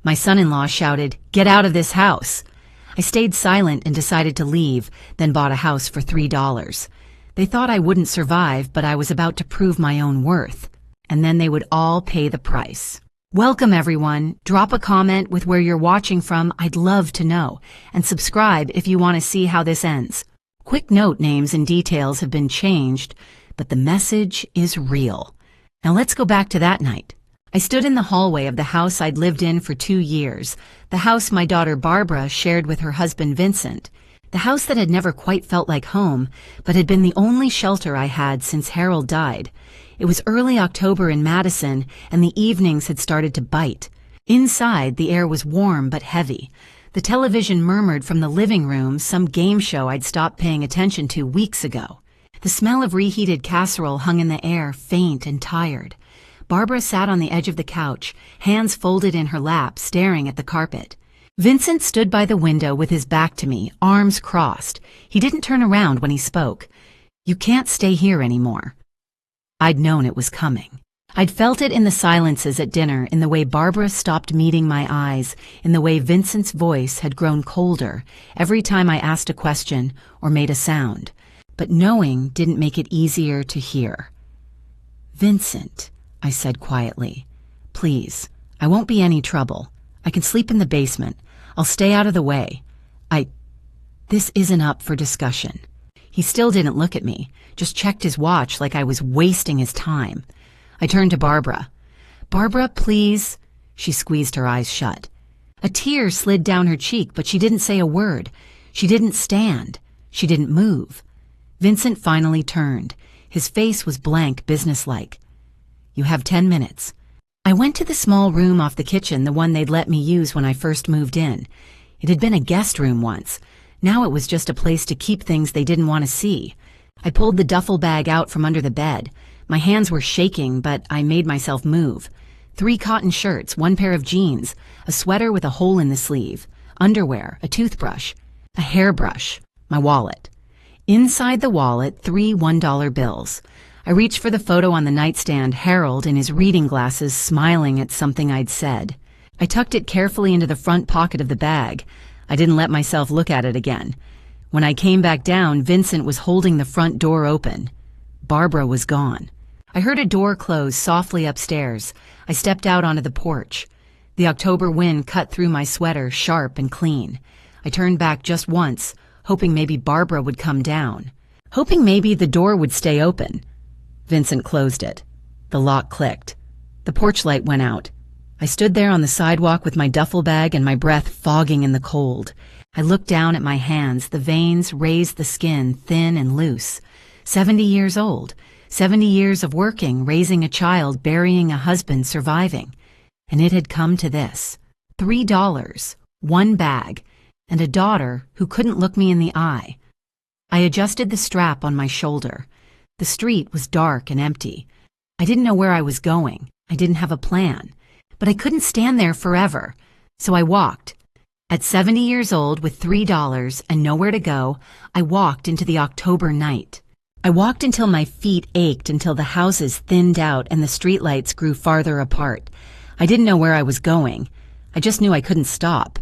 My son-in-law shouted, "Get out of this house!" I stayed silent and decided to leave, then bought a house for $3. They thought I wouldn't survive, but I was about to prove my own worth. And then they would all pay the price. Welcome, everyone. Drop a comment with where you're watching from. I'd love to know. And subscribe if you want to see how this ends. Quick note, names and details have been changed, but the message is real. Now let's go back to that night. I stood in the hallway of the house I'd lived in for 2 years, the house my daughter Barbara shared with her husband Vincent, the house that had never quite felt like home, but had been the only shelter I had since Harold died. It was early October in Madison, and the evenings had started to bite. Inside, the air was warm but heavy. The television murmured from the living room, some game show I'd stopped paying attention to weeks ago. The smell of reheated casserole hung in the air, faint and tired. Barbara sat on the edge of the couch, hands folded in her lap, staring at the carpet. Vincent stood by the window with his back to me, arms crossed. He didn't turn around when he spoke. "You can't stay here anymore." I'd known it was coming. I'd felt it in the silences at dinner, in the way Barbara stopped meeting my eyes, in the way Vincent's voice had grown colder every time I asked a question or made a sound. But knowing didn't make it easier to hear. "Vincent," I said quietly, "please, I won't be any trouble. I can sleep in the basement. I'll stay out of the way. This isn't up for discussion." He still didn't look at me, just checked his watch like I was wasting his time. I turned to Barbara. "Barbara, please." She squeezed her eyes shut. A tear slid down her cheek, but she didn't say a word. She didn't stand. She didn't move. Vincent finally turned. His face was blank, businesslike. "You have 10 minutes. I went to the small room off the kitchen, the one they'd let me use when I first moved in. It had been a guest room once. Now it was just a place to keep things they didn't want to see. I pulled the duffel bag out from under the bed. My hands were shaking, but I made myself move. 3 cotton shirts, 1 pair of jeans, a sweater with a hole in the sleeve, underwear, a toothbrush, a hairbrush, my wallet. Inside the wallet, 3 $1 bills. I reached for the photo on the nightstand, Harold in his reading glasses smiling at something I'd said. I tucked it carefully into the front pocket of the bag. I didn't let myself look at it again. When I came back down, Vincent was holding the front door open. Barbara was gone. I heard a door close softly upstairs. I stepped out onto the porch. The October wind cut through my sweater, sharp and clean. I turned back just once, hoping maybe Barbara would come down. Hoping maybe the door would stay open. Vincent closed it. The lock clicked. The porch light went out. I stood there on the sidewalk with my duffel bag and my breath fogging in the cold. I looked down at my hands. The veins raised the skin, thin and loose. 70 years old. 70 years of working, raising a child, burying a husband, surviving. And it had come to this. $3, 1 bag, and a daughter who couldn't look me in the eye. I adjusted the strap on my shoulder. The street was dark and empty. I didn't know where I was going. I didn't have a plan. But I couldn't stand there forever, so I walked. At 70 years old, with $3 and nowhere to go, I walked into the October night. I walked until my feet ached, until the houses thinned out and the streetlights grew farther apart. I didn't know where I was going. I just knew I couldn't stop.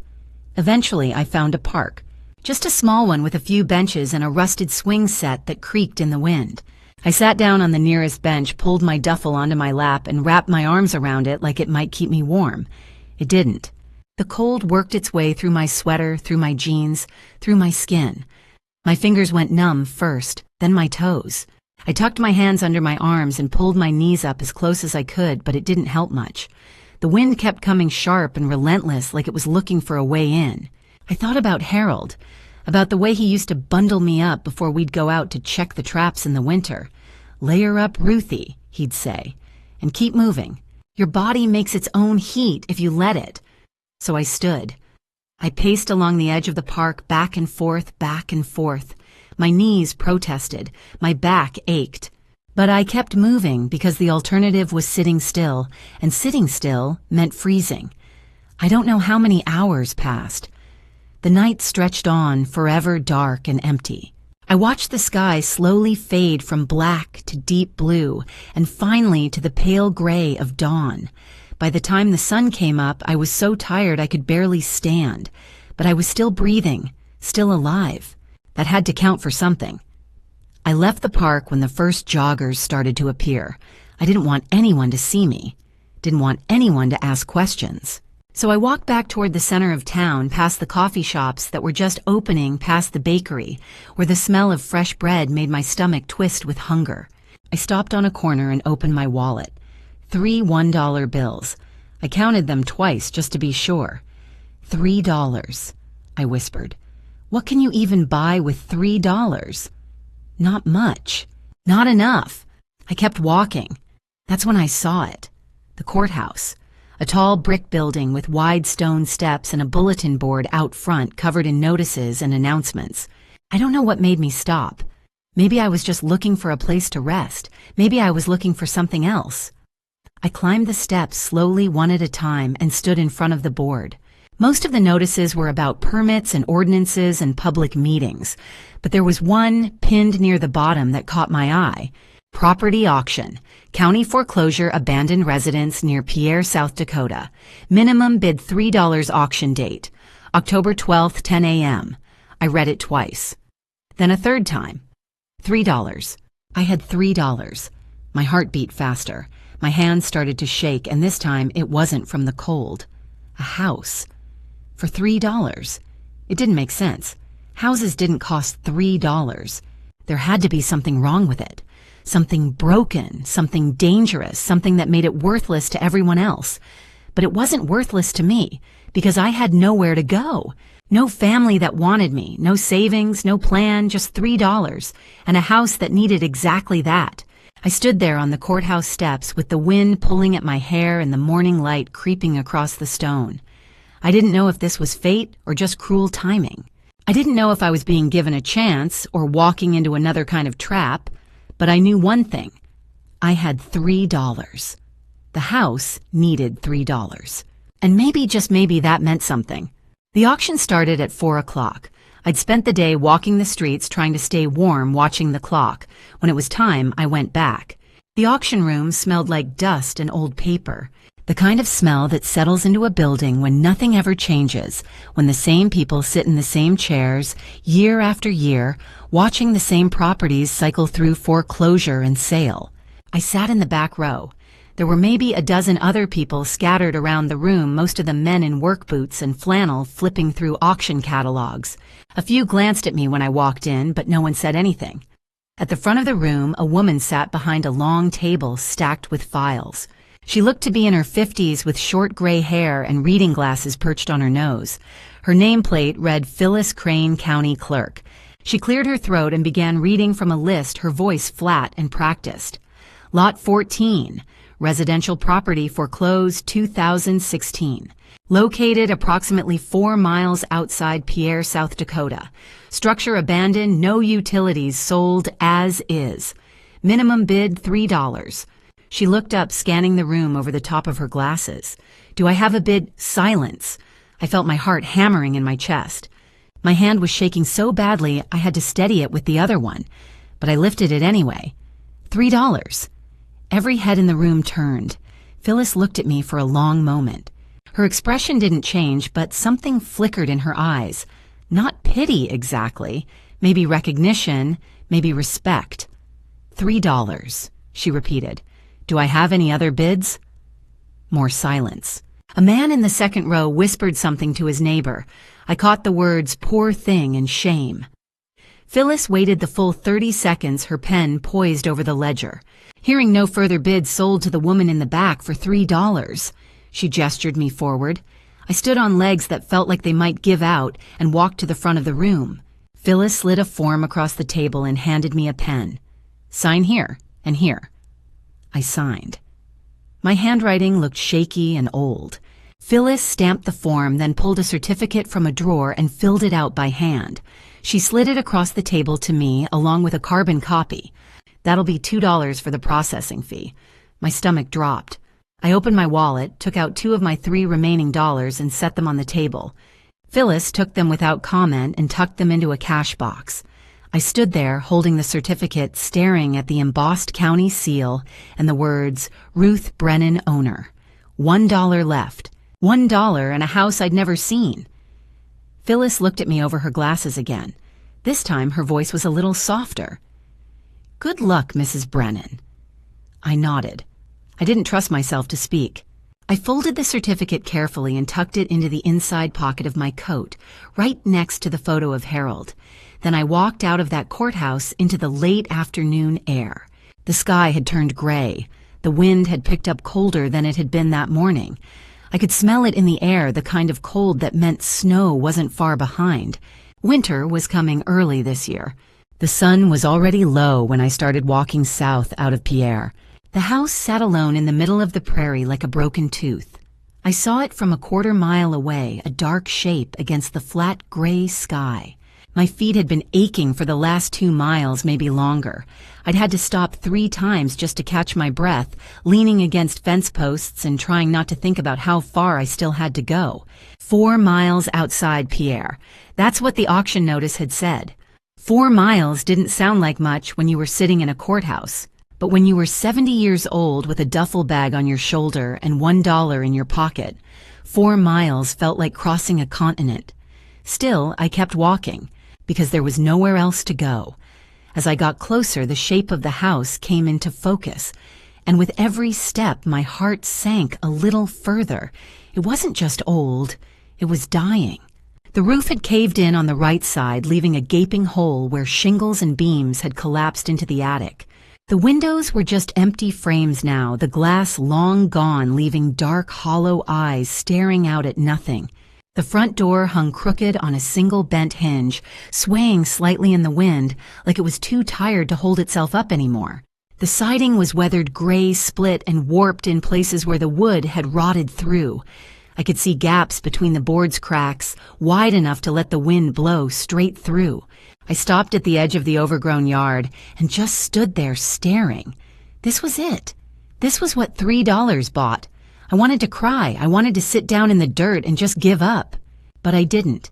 Eventually, I found a park. Just a small one with a few benches and a rusted swing set that creaked in the wind. I sat down on the nearest bench, pulled my duffel onto my lap, and wrapped my arms around it like it might keep me warm. It didn't. The cold worked its way through my sweater, through my jeans, through my skin. My fingers went numb first, then my toes. I tucked my hands under my arms and pulled my knees up as close as I could, but it didn't help much. The wind kept coming sharp and relentless, like it was looking for a way in. I thought about Harold, about the way he used to bundle me up before we'd go out to check the traps in the winter. "Layer up, Ruthie," he'd say, "and keep moving. Your body makes its own heat if you let it." So I stood. I paced along the edge of the park, back and forth, back and forth. My knees protested. My back ached. But I kept moving because the alternative was sitting still, and sitting still meant freezing. I don't know how many hours passed. The night stretched on, forever dark and empty. I watched the sky slowly fade from black to deep blue, and finally to the pale gray of dawn. By the time the sun came up, I was so tired I could barely stand. But I was still breathing, still alive. That had to count for something. I left the park when the first joggers started to appear. I didn't want anyone to see me. Didn't want anyone to ask questions. So I walked back toward the center of town, past the coffee shops that were just opening, past the bakery, where the smell of fresh bread made my stomach twist with hunger. I stopped on a corner and opened my wallet. 3 $1 bills. I counted them twice just to be sure. $3, I whispered. What can you even buy with $3? Not much. Not enough. I kept walking. That's when I saw it. The courthouse. A tall brick building with wide stone steps and a bulletin board out front covered in notices and announcements. I don't know what made me stop. Maybe I was just looking for a place to rest. Maybe I was looking for something else. I climbed the steps slowly one at a time and stood in front of the board. Most of the notices were about permits and ordinances and public meetings, but there was one pinned near the bottom that caught my eye. Property auction. County foreclosure abandoned residence near Pierre, South Dakota. Minimum bid $3 auction date. October 12th, 10 a.m. I read it twice. Then a third time. $3. I had $3. My heart beat faster. My hands started to shake, and this time it wasn't from the cold. A house. For $3. It didn't make sense. Houses didn't cost $3. There had to be something wrong with it. Something broken, something dangerous, something that made it worthless to everyone else. But it wasn't worthless to me, because I had nowhere to go. No family that wanted me, no savings, no plan, just $3, and a house that needed exactly that. I stood there on the courthouse steps with the wind pulling at my hair and the morning light creeping across the stone. I didn't know if this was fate or just cruel timing. I didn't know if I was being given a chance or walking into another kind of trap, but I knew one thing. I had $3. The house needed $3. And maybe, just maybe, that meant something. The auction started at 4 o'clock. I'd spent the day walking the streets trying to stay warm, watching the clock. When it was time, I went back. The auction room smelled like dust and old paper. The kind of smell that settles into a building when nothing ever changes, when the same people sit in the same chairs, year after year, watching the same properties cycle through foreclosure and sale. I sat in the back row. There were maybe a dozen other people scattered around the room, most of them men in work boots and flannel flipping through auction catalogs. A few glanced at me when I walked in, but no one said anything. At the front of the room, a woman sat behind a long table stacked with files. She looked to be in her 50s with short gray hair and reading glasses perched on her nose. Her nameplate read Phyllis Crane, County Clerk. She cleared her throat and began reading from a list, her voice flat and practiced. Lot 14. Residential property foreclosed 2016. Located approximately 4 miles outside Pierre, South Dakota. Structure abandoned, no utilities, sold as is. Minimum bid $3. She looked up, scanning the room over the top of her glasses. Do I have a bid? Silence. I felt my heart hammering in my chest. My hand was shaking so badly I had to steady it with the other one, but I lifted it anyway. $3. Every head in the room turned. Phyllis looked at me for a long moment. Her expression didn't change, but something flickered in her eyes. Not pity exactly, maybe recognition, maybe respect. $3, she repeated. Do I have any other bids? More silence. A man in the second row whispered something to his neighbor. I caught the words, poor thing, and shame. Phyllis waited the full 30 seconds, her pen poised over the ledger. Hearing no further bids sold to the woman in the back for $3. She gestured me forward. I stood on legs that felt like they might give out and walked to the front of the room. Phyllis slid a form across the table and handed me a pen. Sign here and here. I signed. My handwriting looked shaky and old. Phyllis stamped the form, then pulled a certificate from a drawer and filled it out by hand. She slid it across the table to me, along with a carbon copy. That'll be $2 for the processing fee. My stomach dropped. I opened my wallet, took out 2 of my 3 remaining dollars, and set them on the table. Phyllis took them without comment and tucked them into a cash box. I stood there, holding the certificate, staring at the embossed county seal and the words, Ruth Brennan, owner. $1 left. $1 and a house I'd never seen. Phyllis looked at me over her glasses again. This time her voice was a little softer. "Good luck, Mrs. Brennan." I nodded. I didn't trust myself to speak. I folded the certificate carefully and tucked it into the inside pocket of my coat, right next to the photo of Harold. Then I walked out of that courthouse into the late afternoon air. The sky had turned gray. The wind had picked up colder than it had been that morning. I could smell it in the air, the kind of cold that meant snow wasn't far behind. Winter was coming early this year. The sun was already low when I started walking south out of Pierre. The house sat alone in the middle of the prairie like a broken tooth. I saw it from a quarter-mile away, a dark shape against the flat gray sky. My feet had been aching for the last 2 miles, maybe longer. I'd had to stop 3 times just to catch my breath, leaning against fence posts and trying not to think about how far I still had to go. 4 miles outside Pierre. That's what the auction notice had said. 4 miles didn't sound like much when you were sitting in a courthouse. But when you were 70 years old with a duffel bag on your shoulder and $1 in your pocket, 4 miles felt like crossing a continent. Still, I kept walking, because there was nowhere else to go. As I got closer, the shape of the house came into focus, and with every step, my heart sank a little further. It wasn't just old, it was dying. The roof had caved in on the right side, leaving a gaping hole where shingles and beams had collapsed into the attic. The windows were just empty frames now, the glass long gone, leaving dark, hollow eyes staring out at nothing. The front door hung crooked on a single bent hinge, swaying slightly in the wind, like it was too tired to hold itself up anymore. The siding was weathered gray, split, and warped in places where the wood had rotted through. I could see gaps between the board's cracks, wide enough to let the wind blow straight through. I stopped at the edge of the overgrown yard and just stood there staring. This was it. This was what $3 bought. I wanted to cry. I wanted to sit down in the dirt and just give up. But I didn't.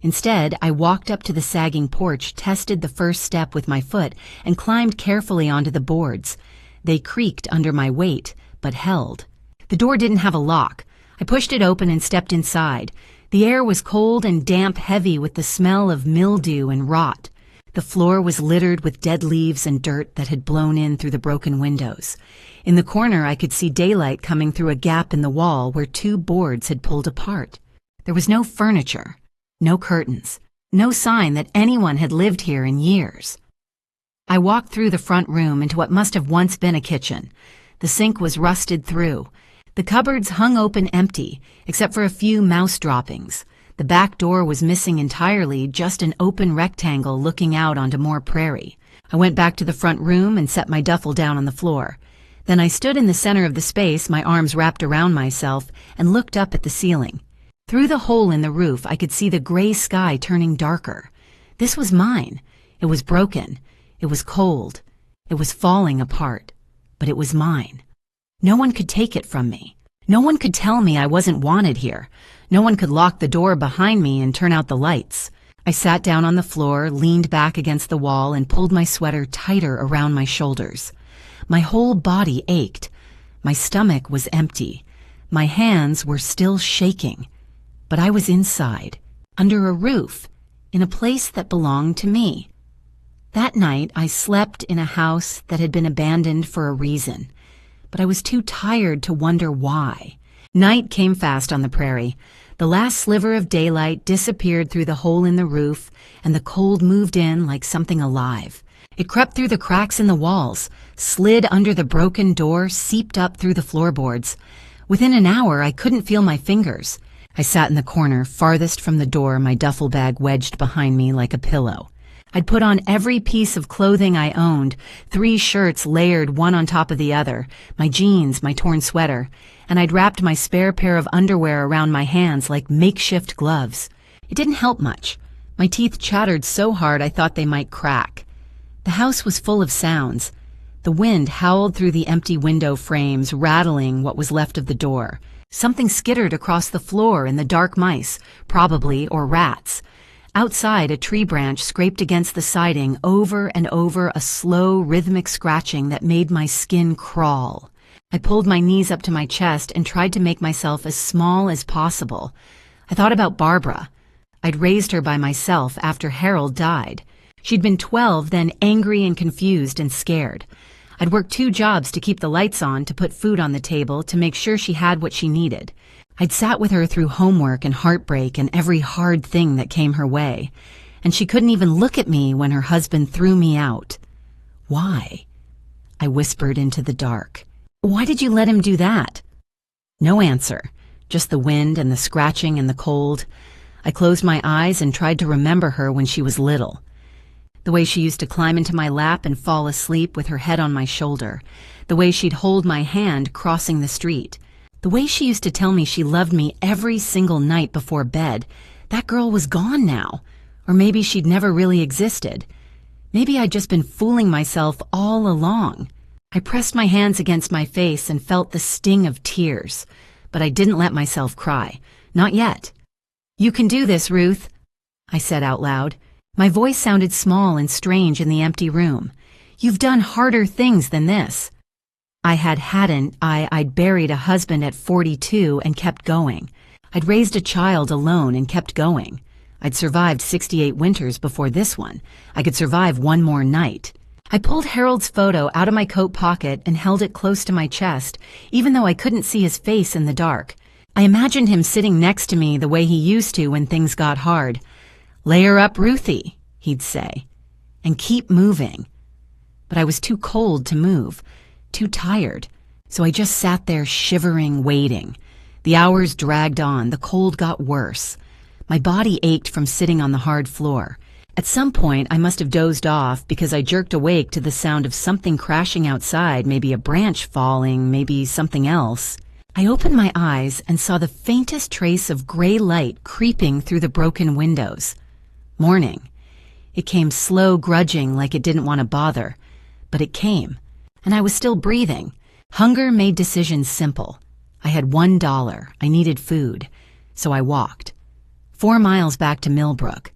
Instead, I walked up to the sagging porch, tested the first step with my foot, and climbed carefully onto the boards. They creaked under my weight, but held. The door didn't have a lock. I pushed it open and stepped inside. The air was cold and damp, heavy with the smell of mildew and rot. The floor was littered with dead leaves and dirt that had blown in through the broken windows. In the corner, I could see daylight coming through a gap in the wall where 2 boards had pulled apart. There was no furniture, no curtains, no sign that anyone had lived here in years. I walked through the front room into what must have once been a kitchen. The sink was rusted through. The cupboards hung open empty, except for a few mouse droppings. The back door was missing entirely, just an open rectangle looking out onto more prairie. I went back to the front room and set my duffel down on the floor. Then I stood in the center of the space, my arms wrapped around myself, and looked up at the ceiling. Through the hole in the roof, I could see the gray sky turning darker. This was mine. It was broken. It was cold. It was falling apart. But it was mine. No one could take it from me. No one could tell me I wasn't wanted here. No one could lock the door behind me and turn out the lights. I sat down on the floor, leaned back against the wall, and pulled my sweater tighter around my shoulders. My whole body ached. My stomach was empty. My hands were still shaking. But I was inside, under a roof, in a place that belonged to me. That night, I slept in a house that had been abandoned for a reason. But I was too tired to wonder why. Night came fast on the prairie. The last sliver of daylight disappeared through the hole in the roof, and the cold moved in like something alive. It crept through the cracks in the walls, slid under the broken door, seeped up through the floorboards. Within an hour, I couldn't feel my fingers. I sat in the corner, farthest from the door, my duffel bag wedged behind me like a pillow. I'd put on every piece of clothing I owned, 3 shirts layered one on top of the other, my jeans, my torn sweater, and I'd wrapped my spare pair of underwear around my hands like makeshift gloves. It didn't help much. My teeth chattered so hard I thought they might crack. The house was full of sounds. The wind howled through the empty window frames, rattling what was left of the door. Something skittered across the floor in the dark mice, probably, or rats. Outside, a tree branch scraped against the siding over and over, a slow, rhythmic scratching that made my skin crawl. I pulled my knees up to my chest and tried to make myself as small as possible. I thought about Barbara. I'd raised her by myself after Harold died. She'd been 12 then, angry and confused and scared. I'd worked 2 jobs to keep the lights on, to put food on the table, to make sure she had what she needed. I'd sat with her through homework and heartbreak and every hard thing that came her way. And she couldn't even look at me when her husband threw me out. Why? I whispered into the dark. Why did you let him do that? No answer, just the wind and the scratching and the cold. I closed my eyes and tried to remember her when she was little. The way she used to climb into my lap and fall asleep with her head on my shoulder. The way she'd hold my hand crossing the street. The way she used to tell me she loved me every single night before bed. That girl was gone now. Or maybe she'd never really existed. Maybe I'd just been fooling myself all along. I pressed my hands against my face and felt the sting of tears. But I didn't let myself cry. Not yet. "You can do this, Ruth," I said out loud. My voice sounded small and strange in the empty room. "You've done harder things than this." I'd buried a husband at 42 and kept going. I'd raised a child alone and kept going. I'd survived 68 winters before this one. I could survive one more night. I pulled Harold's photo out of my coat pocket and held it close to my chest, even though I couldn't see his face in the dark. I imagined him sitting next to me the way he used to when things got hard. "Lay her up, Ruthie," he'd say, "and keep moving." But I was too cold to move, too tired, so I just sat there shivering, waiting. The hours dragged on, the cold got worse. My body ached from sitting on the hard floor. At some point, I must have dozed off because I jerked awake to the sound of something crashing outside, maybe a branch falling, maybe something else. I opened my eyes and saw the faintest trace of gray light creeping through the broken windows. Morning. It came slow, grudging, like it didn't want to bother. But it came, and I was still breathing. Hunger made decisions simple. I had $1. I needed food. So I walked. 4 miles back to Millbrook.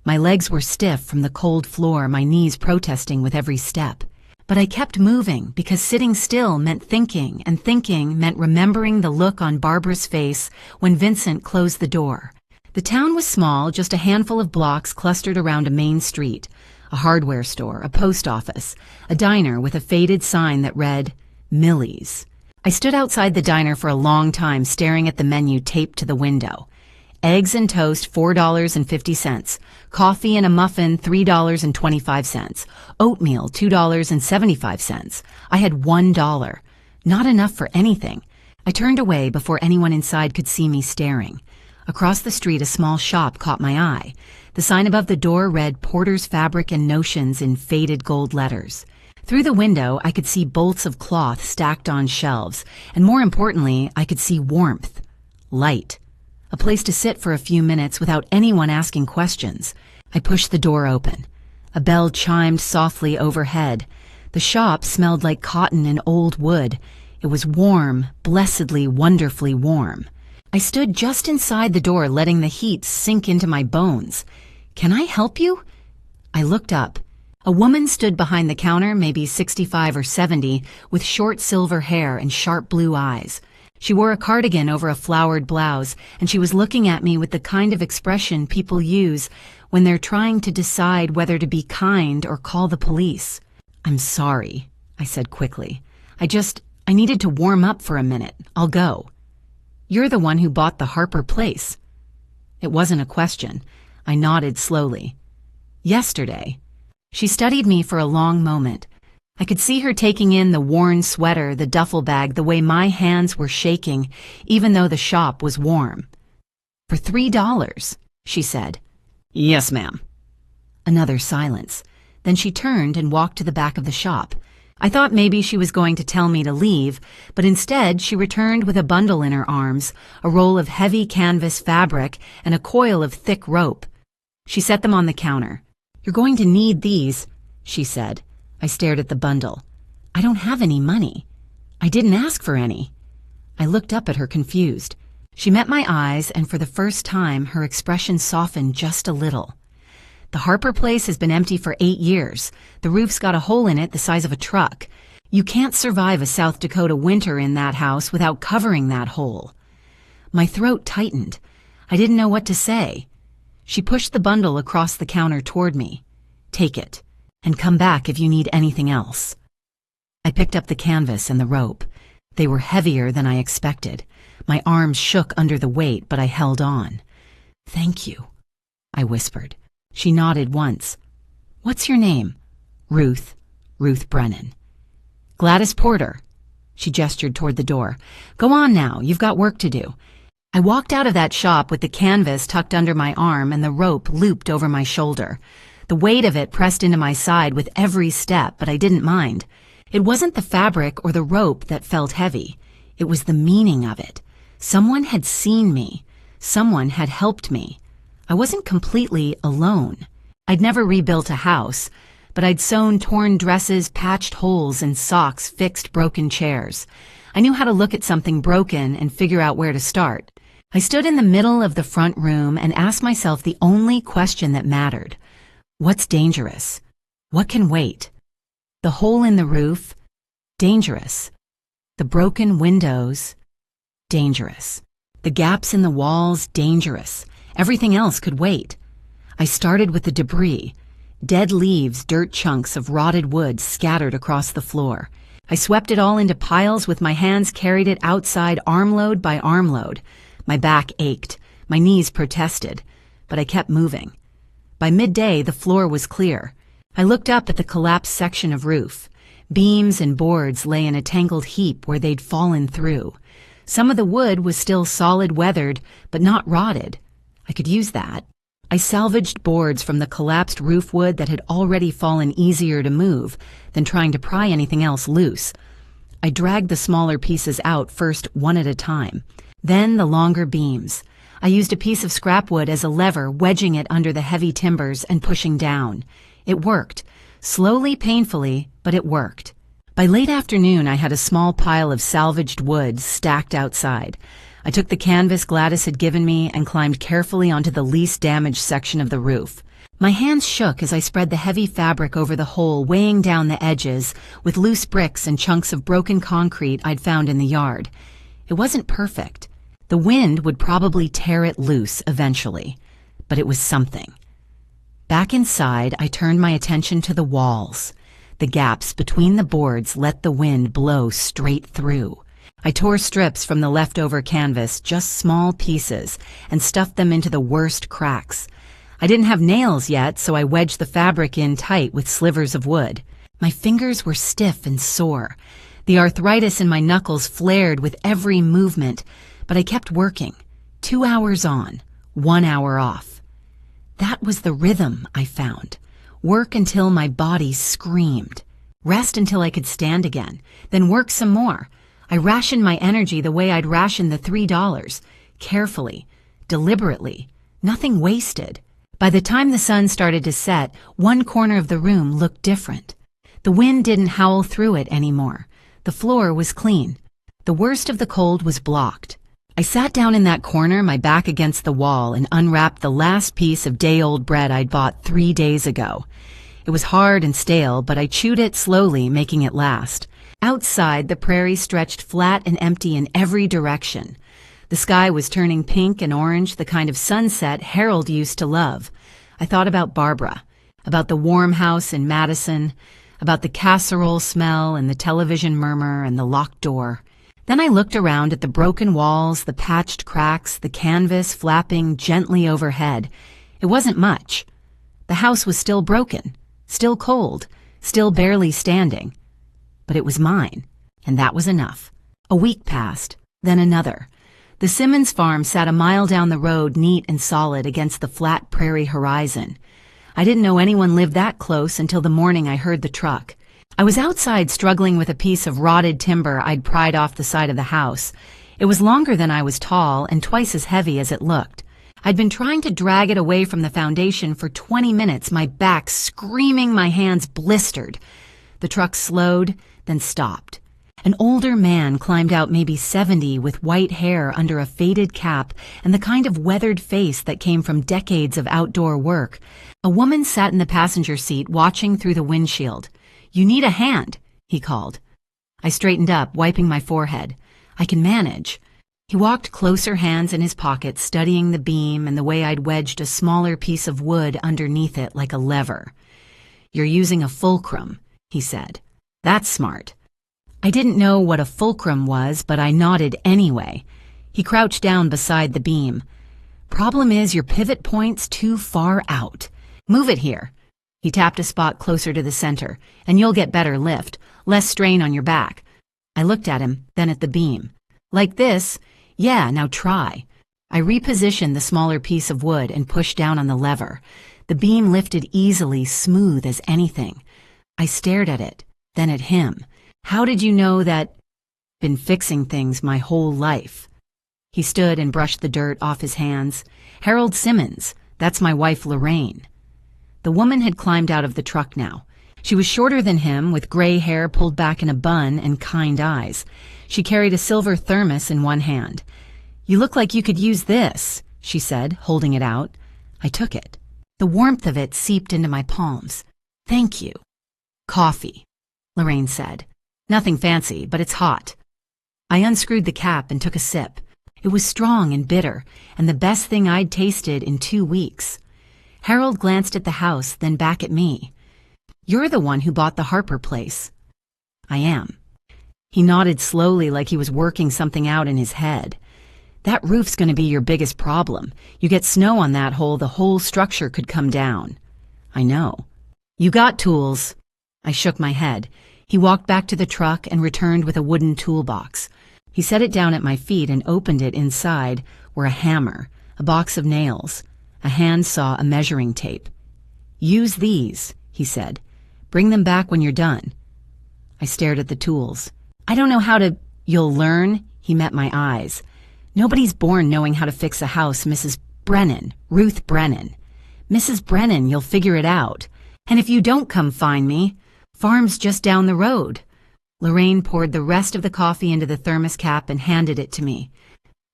My legs were stiff from the cold floor, my knees protesting with every step. But I kept moving because sitting still meant thinking, and thinking meant remembering the look on Barbara's face when Vincent closed the door. The town was small, just a handful of blocks clustered around a main street, a hardware store, a post office, a diner with a faded sign that read, Millie's. I stood outside the diner for a long time staring at the menu taped to the window. Eggs and toast, $4.50. Coffee and a muffin, $3.25. Oatmeal, $2.75. I had $1. Not enough for anything. I turned away before anyone inside could see me staring. Across the street, a small shop caught my eye. The sign above the door read Porter's Fabric and Notions in faded gold letters. Through the window, I could see bolts of cloth stacked on shelves, and more importantly, I could see warmth, light. A place to sit for a few minutes without anyone asking questions. I pushed the door open. A bell chimed softly overhead. The shop smelled like cotton and old wood. It was warm, blessedly, wonderfully warm. I stood just inside the door, letting the heat sink into my bones. "Can I help you?" I looked up. A woman stood behind the counter, maybe 65 or 70, with short silver hair and sharp blue eyes. She wore a cardigan over a flowered blouse, and she was looking at me with the kind of expression people use when they're trying to decide whether to be kind or call the police. "I'm sorry," I said quickly. I needed to warm up for a minute. I'll go." "You're the one who bought the Harper place." It wasn't a question. I nodded slowly. "Yesterday." She studied me for a long moment. I could see her taking in the worn sweater, the duffel bag, the way my hands were shaking, even though the shop was warm. "For $3, she said. "Yes, ma'am." Another silence. Then she turned and walked to the back of the shop. I thought maybe she was going to tell me to leave, but instead she returned with a bundle in her arms, a roll of heavy canvas fabric, and a coil of thick rope. She set them on the counter. "You're going to need these," she said. I stared at the bundle. "I don't have any money." "I didn't ask for any." I looked up at her confused. She met my eyes, and for the first time her expression softened just a little. "The Harper place has been empty for 8 years. The roof's got a hole in it the size of a truck. You can't survive a South Dakota winter in that house without covering that hole. My throat tightened. I didn't know what to say. She pushed the bundle across the counter toward me. Take it, and come back if you need anything else. I picked up the canvas and the rope. They were heavier than I expected. My arms shook under the weight, but I held on. Thank you, I whispered. She nodded once. What's your name? Ruth Brennan. Gladys Porter. She gestured toward the door. Go on now, you've got work to do. I walked out of that shop with the canvas tucked under my arm and the rope looped over my shoulder. The weight of it pressed into my side with every step, but I didn't mind. It wasn't the fabric or the rope that felt heavy. It was the meaning of it. Someone had seen me. Someone had helped me. I wasn't completely alone. I'd never rebuilt a house, but I'd sewn torn dresses, patched holes in socks, fixed broken chairs. I knew how to look at something broken and figure out where to start. I stood in the middle of the front room and asked myself the only question that mattered. What's dangerous? What can wait? The hole in the roof? Dangerous. The broken windows? Dangerous. The gaps in the walls? Dangerous. Everything else could wait. I started with the debris. Dead leaves, dirt chunks of rotted wood scattered across the floor. I swept it all into piles with my hands, carried it outside armload by armload. My back ached. My knees protested. But I kept moving. By midday, the floor was clear. I looked up at the collapsed section of roof. Beams and boards lay in a tangled heap where they'd fallen through. Some of the wood was still solid weathered, but not rotted. I could use that. I salvaged boards from the collapsed roof wood that had already fallen easier to move than trying to pry anything else loose. I dragged the smaller pieces out first one at a time, then the longer beams. I used a piece of scrap wood as a lever, wedging it under the heavy timbers and pushing down. It worked. Slowly, painfully, but it worked. By late afternoon, I had a small pile of salvaged wood stacked outside. I took the canvas Gladys had given me and climbed carefully onto the least damaged section of the roof. My hands shook as I spread the heavy fabric over the hole, weighing down the edges with loose bricks and chunks of broken concrete I'd found in the yard. It wasn't perfect. The wind would probably tear it loose eventually, but it was something. Back inside, I turned my attention to the walls. The gaps between the boards let the wind blow straight through. I tore strips from the leftover canvas, just small pieces, and stuffed them into the worst cracks. I didn't have nails yet, so I wedged the fabric in tight with slivers of wood. My fingers were stiff and sore. The arthritis in my knuckles flared with every movement, but I kept working. 2 hours on, 1 hour off. That was the rhythm I found. Work until my body screamed. Rest until I could stand again, then work some more. I rationed my energy the way I'd ration the $3, carefully, deliberately, nothing wasted. By the time the sun started to set, one corner of the room looked different. The wind didn't howl through it anymore. The floor was clean. The worst of the cold was blocked. I sat down in that corner, my back against the wall, and unwrapped the last piece of day-old bread I'd bought 3 days ago. It was hard and stale, but I chewed it slowly, making it last. Outside, the prairie stretched flat and empty in every direction. The sky was turning pink and orange, the kind of sunset Harold used to love. I thought about Barbara, about the warm house in Madison, about the casserole smell and the television murmur and the locked door. Then I looked around at the broken walls, the patched cracks, the canvas flapping gently overhead. It wasn't much. The house was still broken, still cold, still barely standing. But it was mine, and that was enough. A week passed, then another. The Simmons farm sat a mile down the road, neat and solid against the flat prairie horizon. I didn't know anyone lived that close until the morning I heard the truck. I was outside struggling with a piece of rotted timber I'd pried off the side of the house. It was longer than I was tall and twice as heavy as it looked. I'd been trying to drag it away from the foundation for 20 minutes, my back screaming, my hands blistered. The truck slowed, then stopped. An older man climbed out, maybe 70, with white hair under a faded cap and the kind of weathered face that came from decades of outdoor work. A woman sat in the passenger seat watching through the windshield. "You need a hand," he called. I straightened up, wiping my forehead. I can manage. He walked closer, hands in his pockets, studying the beam and the way I'd wedged a smaller piece of wood underneath it like a lever. "You're using a fulcrum," he said. "That's smart." I didn't know what a fulcrum was, but I nodded anyway. He crouched down beside the beam. "Problem is your pivot point's too far out. Move it here." He tapped a spot closer to the center, "and you'll get better lift, less strain on your back." I looked at him, then at the beam. "Like this? Yeah, now try." I repositioned the smaller piece of wood and pushed down on the lever. The beam lifted easily, smooth as anything. I stared at it, then at him. "How did you know that?" "Been fixing things my whole life." He stood and brushed the dirt off his hands. "Harold Simmons, that's my wife Lorraine." The woman had climbed out of the truck now. She was shorter than him, with gray hair pulled back in a bun and kind eyes. She carried a silver thermos in one hand. "You look like you could use this," she said, holding it out. I took it. The warmth of it seeped into my palms. "Thank you." "Coffee," Lorraine said. "Nothing fancy, but it's hot." I unscrewed the cap and took a sip. It was strong and bitter, and the best thing I'd tasted in 2 weeks. Harold glanced at the house, then back at me. "You're the one who bought the Harper place." "I am." He nodded slowly, like he was working something out in his head. "That roof's going to be your biggest problem. You get snow on that hole, the whole structure could come down." "I know." "You got tools." I shook my head. He walked back to the truck and returned with a wooden toolbox. He set it down at my feet and opened it. Inside were a hammer, a box of nails, a handsaw, a measuring tape. "Use these," he said. "Bring them back when you're done." I stared at the tools. "I don't know how to—" "You'll learn," he met my eyes. "Nobody's born knowing how to fix a house, Mrs. Brennan, Ruth Brennan. Mrs. Brennan, you'll figure it out. And if you don't come find me, farm's just down the road." Lorraine poured the rest of the coffee into the thermos cap and handed it to me.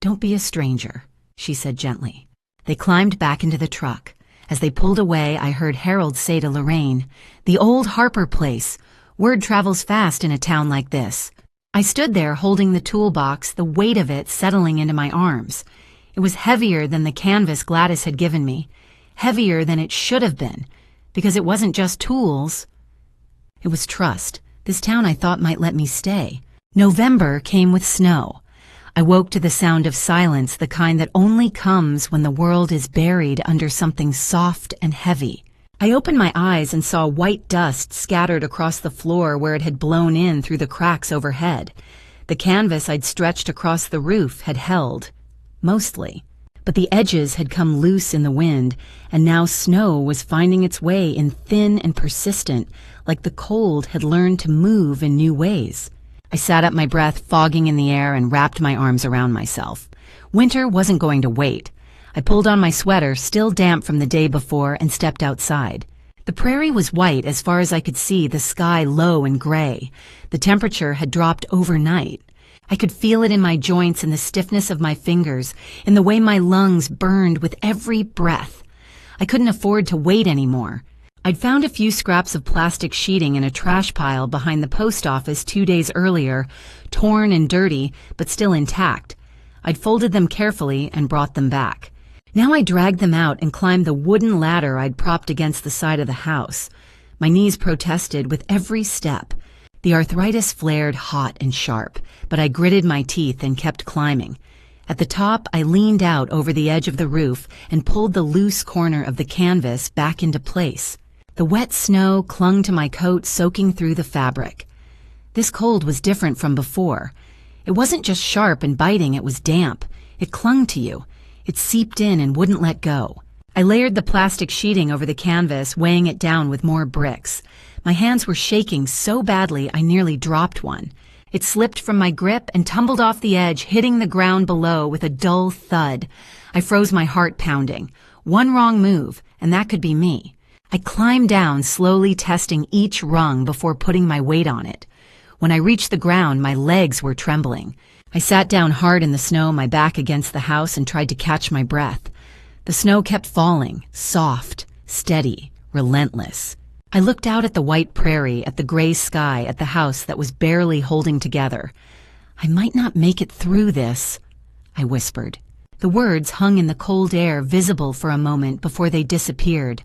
"Don't be a stranger," she said gently. They climbed back into the truck. As they pulled away, I heard Harold say to Lorraine, "The old Harper place. Word travels fast in a town like this." I stood there holding the toolbox, the weight of it settling into my arms. It was heavier than the canvas Gladys had given me, heavier than it should have been, because it wasn't just tools. It was trust. This town I thought might let me stay. November came with snow. I woke to the sound of silence, the kind that only comes when the world is buried under something soft and heavy. I opened my eyes and saw white dust scattered across the floor where it had blown in through the cracks overhead. The canvas I'd stretched across the roof had held, mostly, but the edges had come loose in the wind, and now snow was finding its way in thin and persistent, like the cold had learned to move in new ways. I sat up, my breath fogging in the air, and wrapped my arms around myself. Winter wasn't going to wait. I pulled on my sweater, still damp from the day before, and stepped outside. The prairie was white as far as I could see, the sky low and gray. The temperature had dropped overnight. I could feel it in my joints, in the stiffness of my fingers, in the way my lungs burned with every breath. I couldn't afford to wait anymore. I'd found a few scraps of plastic sheeting in a trash pile behind the post office 2 days earlier, torn and dirty, but still intact. I'd folded them carefully and brought them back. Now I dragged them out and climbed the wooden ladder I'd propped against the side of the house. My knees protested with every step. The arthritis flared hot and sharp, but I gritted my teeth and kept climbing. At the top, I leaned out over the edge of the roof and pulled the loose corner of the canvas back into place. The wet snow clung to my coat, soaking through the fabric. This cold was different from before. It wasn't just sharp and biting, it was damp. It clung to you. It seeped in and wouldn't let go. I layered the plastic sheeting over the canvas, weighing it down with more bricks. My hands were shaking so badly I nearly dropped one. It slipped from my grip and tumbled off the edge, hitting the ground below with a dull thud. I froze, my heart pounding. One wrong move, and that could be me. I climbed down, slowly testing each rung before putting my weight on it. When I reached the ground, my legs were trembling. I sat down hard in the snow, my back against the house, and tried to catch my breath. The snow kept falling, soft, steady, relentless. I looked out at the white prairie, at the gray sky, at the house that was barely holding together. I might not make it through this, I whispered. The words hung in the cold air, visible for a moment before they disappeared.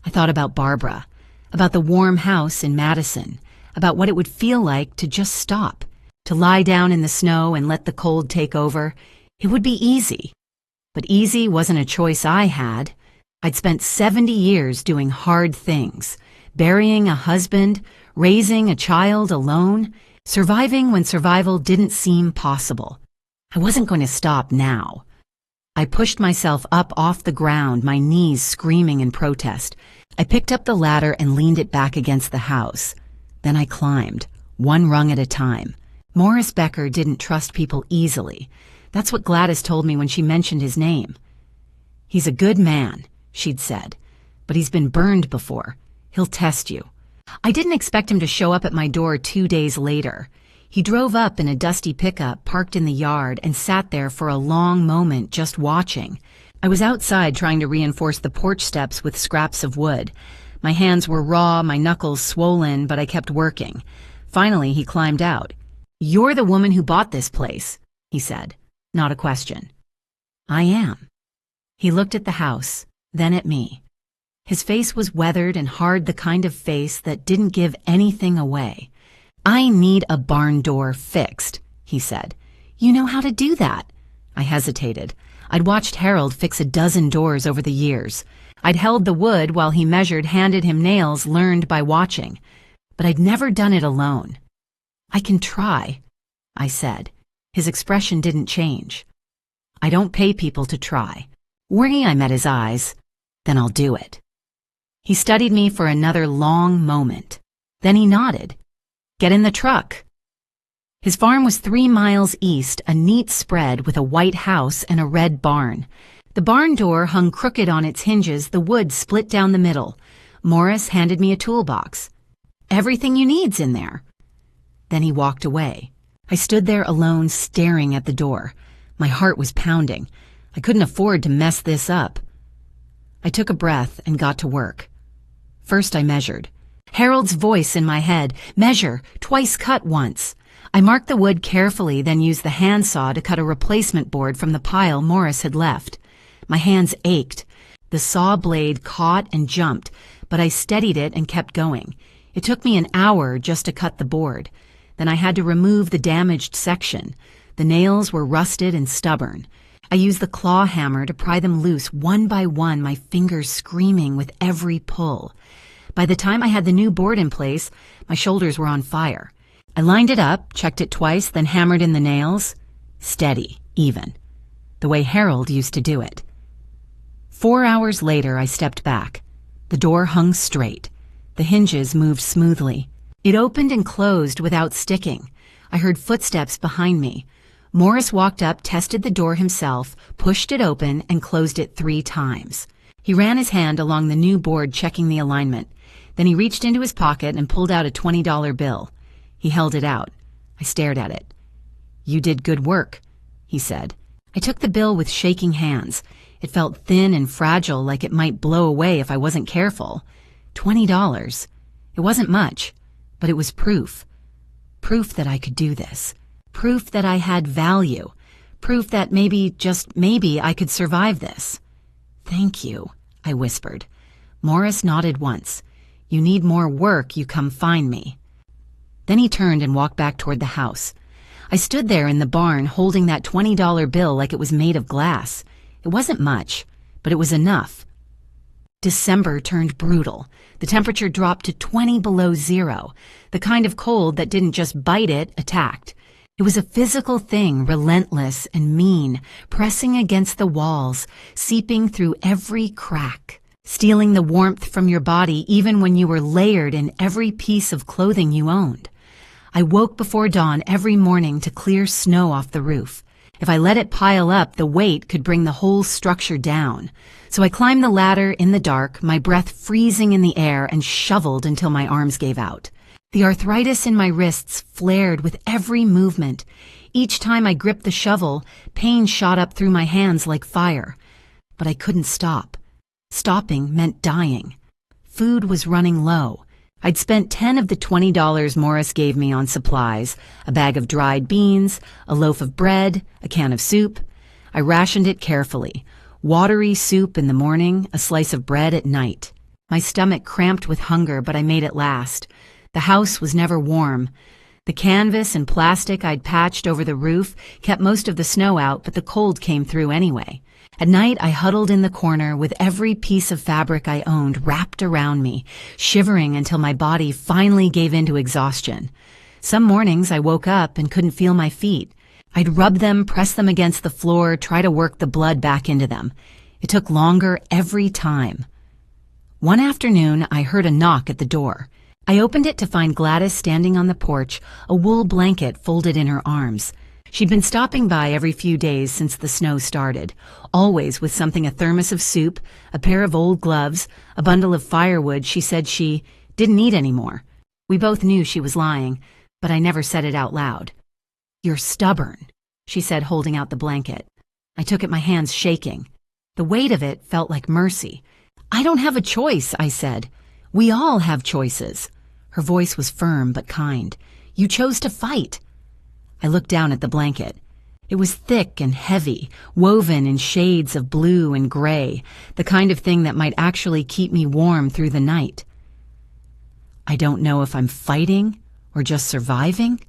I thought about Barbara, about the warm house in Madison, about what it would feel like to just stop, to lie down in the snow and let the cold take over. It would be easy. But easy wasn't a choice I had. I'd spent 70 years doing hard things, burying a husband, raising a child alone, surviving when survival didn't seem possible. I wasn't going to stop now. I pushed myself up off the ground, my knees screaming in protest. I picked up the ladder and leaned it back against the house. Then I climbed, one rung at a time. Morris Becker didn't trust people easily. That's what Gladys told me when she mentioned his name. He's a good man, she'd said, but he's been burned before. He'll test you. I didn't expect him to show up at my door 2 days later. He drove up in a dusty pickup parked in the yard and sat there for a long moment just watching. I was outside trying to reinforce the porch steps with scraps of wood. My hands were raw, my knuckles swollen, but I kept working. Finally, he climbed out. "You're the woman who bought this place," he said. Not a question. "I am." He looked at the house, then at me. His face was weathered and hard, the kind of face that didn't give anything away. "I need a barn door fixed," he said. "You know how to do that." I hesitated. I'd watched Harold fix a dozen doors over the years. I'd held the wood while he measured, handed him nails, learned by watching. But I'd never done it alone. "I can try," I said. His expression didn't change. "I don't pay people to try." Worry, I met his eyes. "Then I'll do it." He studied me for another long moment. Then he nodded. "Get in the truck." His farm was 3 miles east, a neat spread with a white house and a red barn. The barn door hung crooked on its hinges, the wood split down the middle. Morris handed me a toolbox. "Everything you need's in there." Then he walked away. I stood there alone, staring at the door. My heart was pounding. I couldn't afford to mess this up. I took a breath and got to work. First I measured. Harold's voice in my head, "Measure, twice cut once." I marked the wood carefully, then used the handsaw to cut a replacement board from the pile Morris had left. My hands ached. The saw blade caught and jumped, but I steadied it and kept going. It took me an hour just to cut the board. Then I had to remove the damaged section. The nails were rusted and stubborn. I used the claw hammer to pry them loose one by one, my fingers screaming with every pull. By the time I had the new board in place, my shoulders were on fire. I lined it up, checked it twice, then hammered in the nails. Steady, even. The way Harold used to do it. 4 hours later, I stepped back. The door hung straight. The hinges moved smoothly. It opened and closed without sticking. I heard footsteps behind me. Morris walked up, tested the door himself, pushed it open, and closed it 3 times. He ran his hand along the new board, checking the alignment. Then he reached into his pocket and pulled out a $20 bill. He held it out. I stared at it. "You did good work," he said. I took the bill with shaking hands. It felt thin and fragile, like it might blow away if I wasn't careful. $20. It wasn't much, but it was proof. Proof that I could do this. Proof that I had value. Proof that maybe, just maybe, I could survive this. "Thank you," I whispered. Morris nodded once. "You need more work, you come find me." Then he turned and walked back toward the house. I stood there in the barn holding that $20 bill like it was made of glass. It wasn't much, but it was enough. December turned brutal. The temperature dropped to 20 below zero. The kind of cold that didn't just bite, it attacked. It was a physical thing, relentless and mean, pressing against the walls, seeping through every crack, stealing the warmth from your body even when you were layered in every piece of clothing you owned. I woke before dawn every morning to clear snow off the roof. If I let it pile up, the weight could bring the whole structure down. So I climbed the ladder in the dark, my breath freezing in the air, and shoveled until my arms gave out. The arthritis in my wrists flared with every movement. Each time I gripped the shovel, pain shot up through my hands like fire. But I couldn't stop. Stopping meant dying. Food was running low. I'd spent 10 of the $20 Morris gave me on supplies, a bag of dried beans, a loaf of bread, a can of soup. I rationed it carefully. Watery soup in the morning, a slice of bread at night. My stomach cramped with hunger, but I made it last. The house was never warm. The canvas and plastic I'd patched over the roof kept most of the snow out, but the cold came through anyway. At night, I huddled in the corner with every piece of fabric I owned wrapped around me, shivering until my body finally gave in to exhaustion. Some mornings I woke up and couldn't feel my feet. I'd rub them, press them against the floor, try to work the blood back into them. It took longer every time. One afternoon, I heard a knock at the door. I opened it to find Gladys standing on the porch, a wool blanket folded in her arms. She'd been stopping by every few days since the snow started, always with something: a thermos of soup, a pair of old gloves, a bundle of firewood she said she didn't need anymore. We both knew she was lying, but I never said it out loud. "You're stubborn," she said, holding out the blanket. I took it, my hands shaking. The weight of it felt like mercy. "I don't have a choice," I said. "We all have choices." Her voice was firm but kind. "You chose to fight." I looked down at the blanket. It was thick and heavy, woven in shades of blue and gray, the kind of thing that might actually keep me warm through the night. "I don't know if I'm fighting or just surviving,"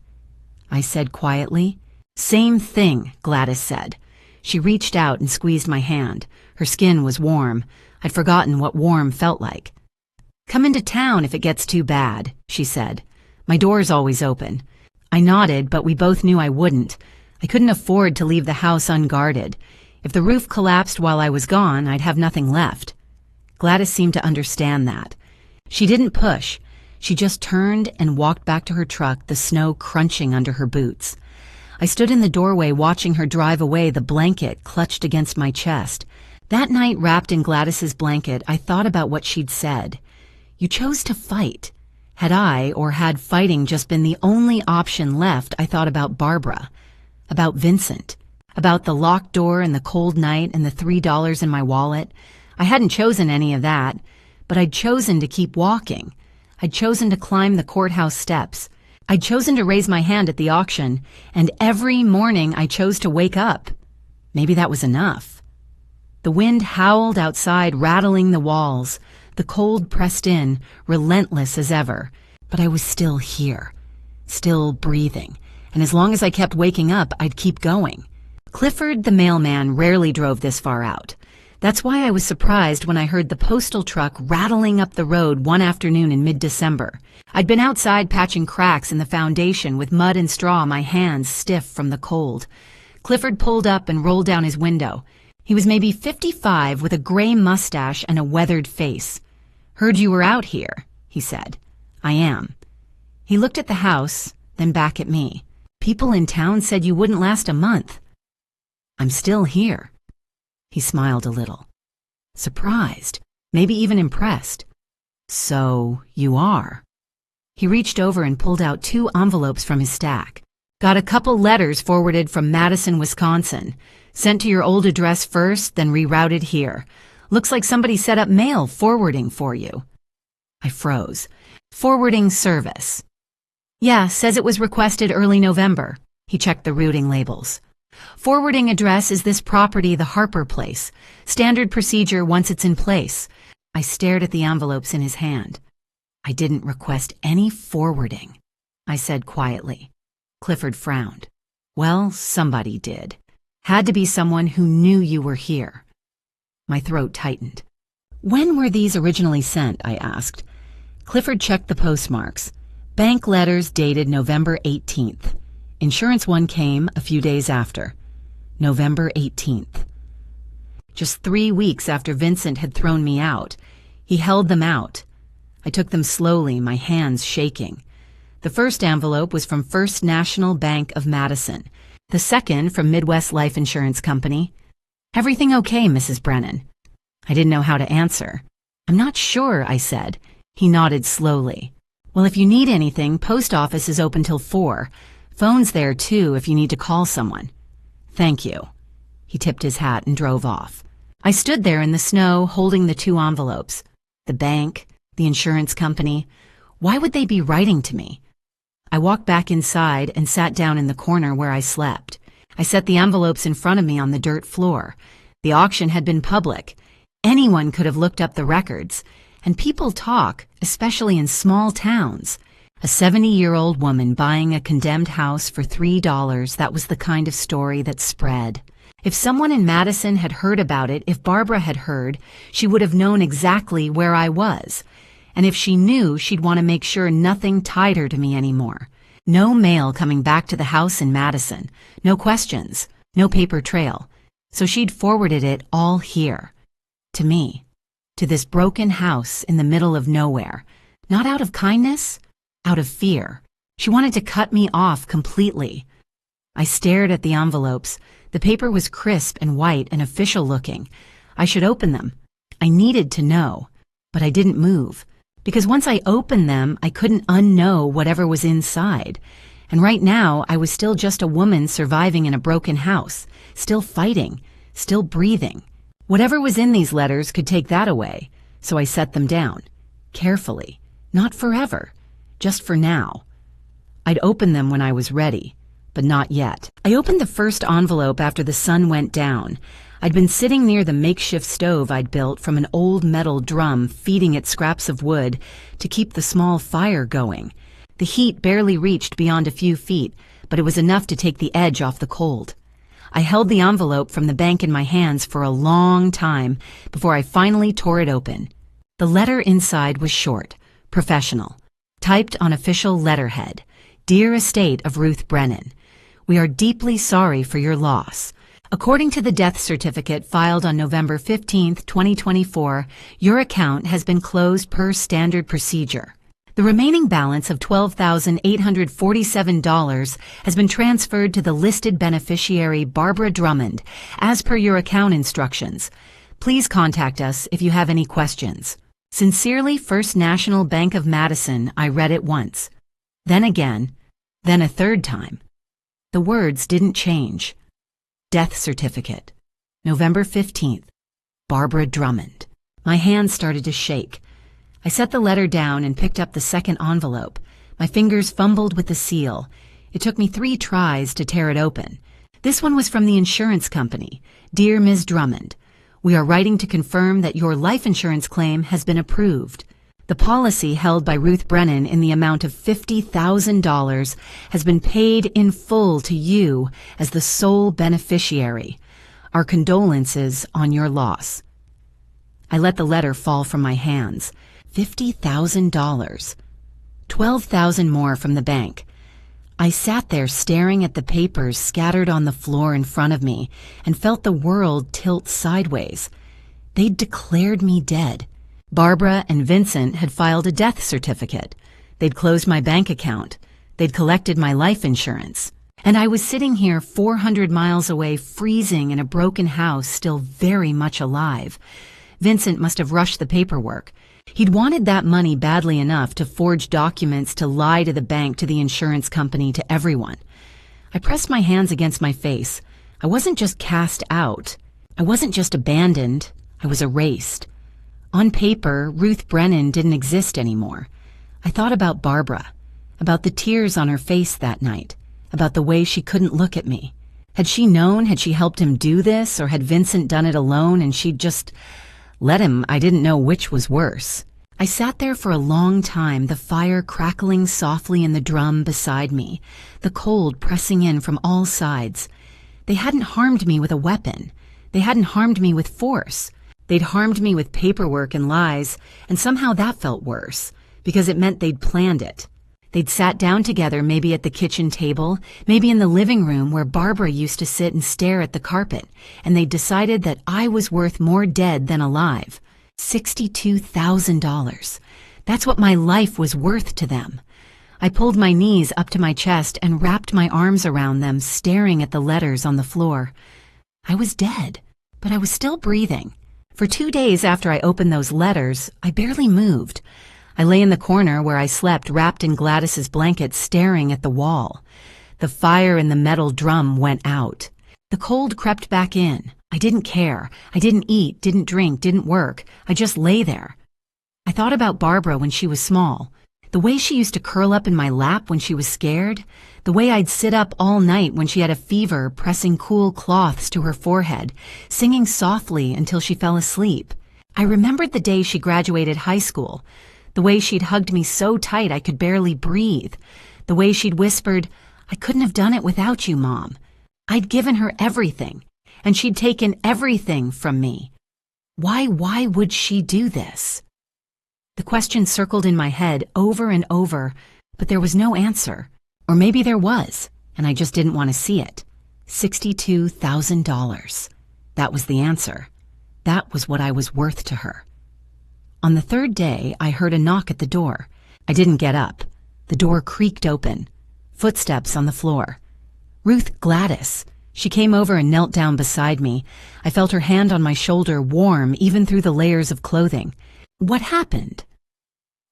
I said quietly. "Same thing," Gladys said. She reached out and squeezed my hand. Her skin was warm. I'd forgotten what warm felt like. "Come into town if it gets too bad," she said. "My door's always open." I nodded, but we both knew I wouldn't. I couldn't afford to leave the house unguarded. If the roof collapsed while I was gone, I'd have nothing left. Gladys seemed to understand that. She didn't push. She just turned and walked back to her truck, the snow crunching under her boots. I stood in the doorway watching her drive away, the blanket clutched against my chest. That night, wrapped in Gladys's blanket, I thought about what she'd said. "You chose to fight." Had I, or had fighting just been the only option left, I thought about Barbara, about Vincent, about the locked door and the cold night and the $3 in my wallet. I hadn't chosen any of that, but I'd chosen to keep walking. I'd chosen to climb the courthouse steps. I'd chosen to raise my hand at the auction, and every morning I chose to wake up. Maybe that was enough. The wind howled outside, rattling the walls. The cold pressed in, relentless as ever, but I was still here, still breathing, and as long as I kept waking up, I'd keep going. Clifford, the mailman, rarely drove this far out. That's why I was surprised when I heard the postal truck rattling up the road one afternoon in mid-December. I'd been outside patching cracks in the foundation with mud and straw, my hands stiff from the cold. Clifford pulled up and rolled down his window. He was maybe 55 with a gray mustache and a weathered face. "Heard you were out here," he said. "I am." He looked at the house, then back at me. "People in town said you wouldn't last a month." "I'm still here." He smiled a little. Surprised, maybe even impressed. "So you are." He reached over and pulled out 2 envelopes from his stack. "Got a couple letters forwarded from Madison, Wisconsin. Sent to your old address first, then rerouted here. Looks like somebody set up mail forwarding for you." I froze. "Forwarding service." "Yeah, says it was requested early November." He checked the routing labels. "Forwarding address is this property, the Harper Place. Standard procedure once it's in place." I stared at the envelopes in his hand. "I didn't request any forwarding," I said quietly. Clifford frowned. "Well, somebody did. Had to be someone who knew you were here." My throat tightened. "When were these originally sent?" I asked. Clifford checked the postmarks. Bank letters dated November 18th. Insurance one came a few days after. November 18th. Just 3 weeks after Vincent had thrown me out. He held them out. I took them slowly, my hands shaking. The first envelope was from First National Bank of Madison. The second from Midwest Life Insurance Company. "Everything okay, Mrs. Brennan?" I didn't know how to answer. "I'm not sure," I said. He nodded slowly. "Well, if you need anything, post office is open till 4. Phone's there, too, if you need to call someone." "Thank you." He tipped his hat and drove off. I stood there in the snow, holding the 2 envelopes. The bank, the insurance company. Why would they be writing to me? I walked back inside and sat down in the corner where I slept. I set the envelopes in front of me on the dirt floor. The auction had been public. Anyone could have looked up the records. And people talk, especially in small towns. A 70-year-old woman buying a condemned house for $3, that was the kind of story that spread. If someone in Madison had heard about it, if Barbara had heard, she would have known exactly where I was. And if she knew, she'd want to make sure nothing tied her to me anymore. No mail coming back to the house in Madison. No questions. No paper trail. So she'd forwarded it all here. To me. To this broken house in the middle of nowhere. Not out of kindness, out of fear. She wanted to cut me off completely. I stared at the envelopes. The paper was crisp and white and official looking. I should open them. I needed to know. But I didn't move. Because once I opened them, I couldn't unknow whatever was inside. And right now, I was still just a woman surviving in a broken house. Still fighting. Still breathing. Whatever was in these letters could take that away. So I set them down. Carefully. Not forever. Just for now. I'd open them when I was ready. But not yet. I opened the first envelope after the sun went down. I'd been sitting near the makeshift stove I'd built from an old metal drum, feeding it scraps of wood to keep the small fire going. The heat barely reached beyond a few feet, but it was enough to take the edge off the cold. I held the envelope from the bank in my hands for a long time before I finally tore it open. The letter inside was short, professional, typed on official letterhead. Dear Estate of Ruth Brennan, we are deeply sorry for your loss. According to the death certificate filed on November 15, 2024, your account has been closed per standard procedure. The remaining balance of $12,847 has been transferred to the listed beneficiary Barbara Drummond, as per your account instructions. Please contact us if you have any questions. Sincerely, First National Bank of Madison. I read it once. Then again. Then a third time. The words didn't change. Death certificate. November 15th. Barbara Drummond. My hands started to shake. I set the letter down and picked up the second envelope. My fingers fumbled with the seal. It took me 3 tries to tear it open. This one was from the insurance company. Dear Ms. Drummond, we are writing to confirm that your life insurance claim has been approved. The policy held by Ruth Brennan in the amount of $50,000 has been paid in full to you as the sole beneficiary. Our condolences on your loss. I let the letter fall from my hands. $50,000. $12,000 more from the bank. I sat there staring at the papers scattered on the floor in front of me and felt the world tilt sideways. They'd declared me dead. Barbara and Vincent had filed a death certificate. They'd closed my bank account. They'd collected my life insurance. And I was sitting here 400 miles away, freezing in a broken house, still very much alive. Vincent must have rushed the paperwork. He'd wanted that money badly enough to forge documents to lie to the bank, to the insurance company, to everyone. I pressed my hands against my face. I wasn't just cast out. I wasn't just abandoned. I was erased. On paper, Ruth Brennan didn't exist anymore. I thought about Barbara, about the tears on her face that night, about the way she couldn't look at me. Had she known? Had she helped him do this? Or had Vincent done it alone and she'd just let him? I didn't know which was worse. I sat there for a long time, the fire crackling softly in the drum beside me, the cold pressing in from all sides. They hadn't harmed me with a weapon. They hadn't harmed me with force. They'd harmed me with paperwork and lies, and somehow that felt worse, because it meant they'd planned it. They'd sat down together, maybe at the kitchen table, maybe in the living room where Barbara used to sit and stare at the carpet, and they'd decided that I was worth more dead than alive. $62,000. That's what my life was worth to them. I pulled my knees up to my chest and wrapped my arms around them, staring at the letters on the floor. I was dead, but I was still breathing. For 2 days after I opened those letters, I barely moved. I lay in the corner where I slept, wrapped in Gladys's blanket, staring at the wall. The fire in the metal drum went out. The cold crept back in. I didn't care. I didn't eat, didn't drink, didn't work. I just lay there. I thought about Barbara when she was small. The way she used to curl up in my lap when she was scared, the way I'd sit up all night when she had a fever, pressing cool cloths to her forehead, singing softly until she fell asleep. I remembered the day she graduated high school, the way she'd hugged me so tight I could barely breathe, the way she'd whispered, "I couldn't have done it without you, Mom." I'd given her everything, and she'd taken everything from me. Why would she do this? The question circled in my head over and over, but there was no answer. Or maybe there was, and I just didn't want to see it. $62,000. That was the answer. That was what I was worth to her. On the third day, I heard a knock at the door. I didn't get up. The door creaked open. Footsteps on the floor. Ruth Gladys. She came over and knelt down beside me. I felt her hand on my shoulder, warm even through the layers of clothing. "What happened?"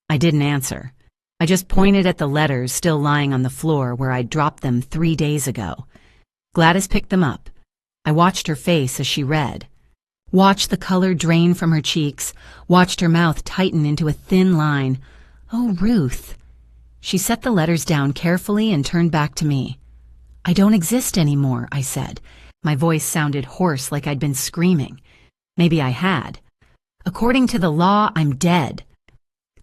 I didn't answer. I just pointed at the letters still lying on the floor where I'd dropped them 3 days ago. Gladys picked them up. I watched her face as she read. Watched the color drain from her cheeks, watched her mouth tighten into a thin line. "Oh, Ruth." She set the letters down carefully and turned back to me. "I don't exist anymore," I said. My voice sounded hoarse, like I'd been screaming. Maybe I had. "According to the law, I'm dead."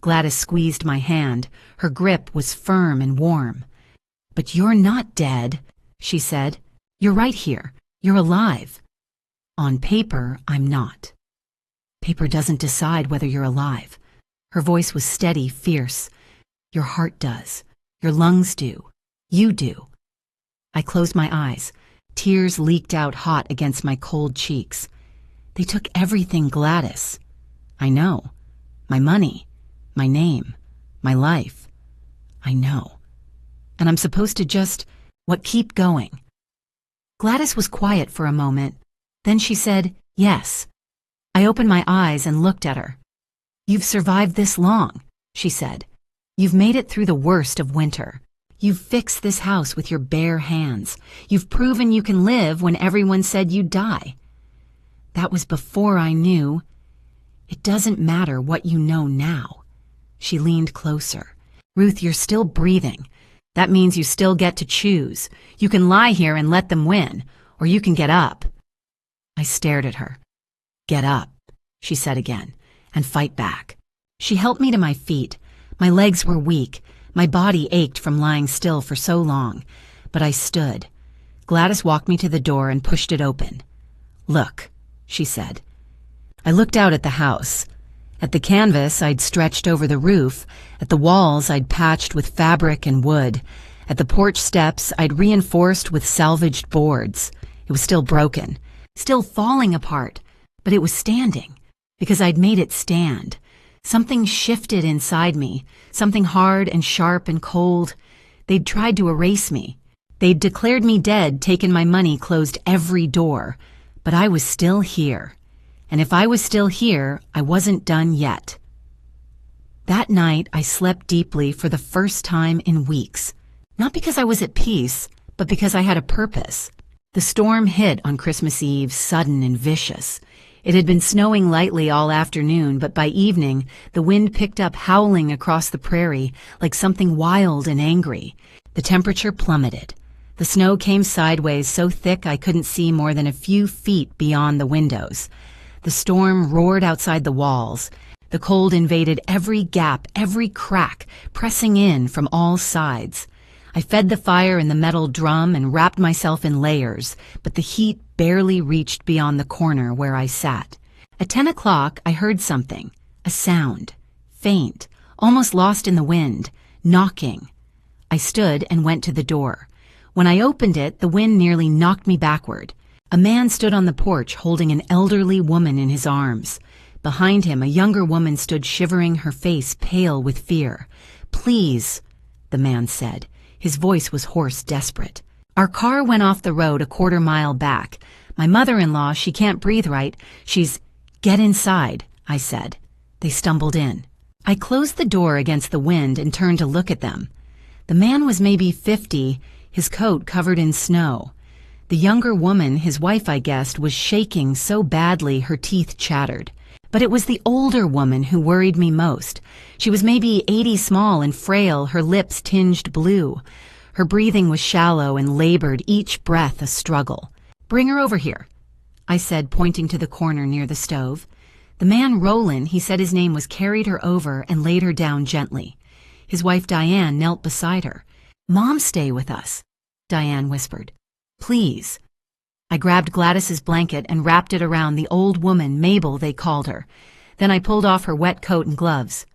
Gladys squeezed my hand. Her grip was firm and warm. "But you're not dead," she said. "You're right here. You're alive." "On paper, I'm not." "Paper doesn't decide whether you're alive." Her voice was steady, fierce. "Your heart does. Your lungs do. You do." I closed my eyes. Tears leaked out hot against my cold cheeks. "They took everything, Gladys." "I know. My money. My name. My life. I know. And I'm supposed to just, keep going." Gladys was quiet for a moment. Then she said, "Yes." I opened my eyes and looked at her. "You've survived this long," she said. "You've made it through the worst of winter. You've fixed this house with your bare hands. You've proven you can live when everyone said you'd die. That was before I knew. It doesn't matter what you know now." She leaned closer. "Ruth, you're still breathing. That means you still get to choose. You can lie here and let them win, or you can get up." I stared at her. "Get up," she said again, "and fight back." She helped me to my feet. My legs were weak. My body ached from lying still for so long. But I stood. Gladys walked me to the door and pushed it open. "Look," she said. I looked out at the house. At the canvas I'd stretched over the roof. At the walls I'd patched with fabric and wood. At the porch steps I'd reinforced with salvaged boards. It was still broken, still falling apart, but it was standing, because I'd made it stand. Something shifted inside me, something hard and sharp and cold. They'd tried to erase me. They'd declared me dead, taken my money, closed every door. But I was still here. And if I was still here, I wasn't done yet. That night, I slept deeply for the first time in weeks. Not because I was at peace, but because I had a purpose. The storm hit on Christmas Eve, sudden and vicious. It had been snowing lightly all afternoon, but by evening, the wind picked up howling across the prairie like something wild and angry. The temperature plummeted. The snow came sideways so thick I couldn't see more than a few feet beyond the windows. The storm roared outside the walls. The cold invaded every gap, every crack, pressing in from all sides. I fed the fire in the metal drum and wrapped myself in layers, but the heat barely reached beyond the corner where I sat. At 10 o'clock, I heard something, a sound, faint, almost lost in the wind, knocking. I stood and went to the door. When I opened it, the wind nearly knocked me backward. A man stood on the porch holding an elderly woman in his arms. Behind him, a younger woman stood shivering, her face pale with fear. "Please," the man said. His voice was hoarse, desperate. "Our car went off the road a quarter-mile back. My mother-in-law, she can't breathe right. She's—" "Get inside," I said. They stumbled in. I closed the door against the wind and turned to look at them. The man was maybe 50, his coat covered in snow. The younger woman, his wife I guessed, was shaking so badly her teeth chattered. But it was the older woman who worried me most. She was maybe 80, small and frail, her lips tinged blue. Her breathing was shallow and labored, each breath a struggle. "Bring her over here," I said, pointing to the corner near the stove. The man, Roland, he said his name was, carried her over and laid her down gently. His wife, Diane, knelt beside her. "Mom, stay with us," Diane whispered. "Please." I grabbed Gladys's blanket and wrapped it around the old woman, Mabel, they called her. Then I pulled off her wet coat and gloves.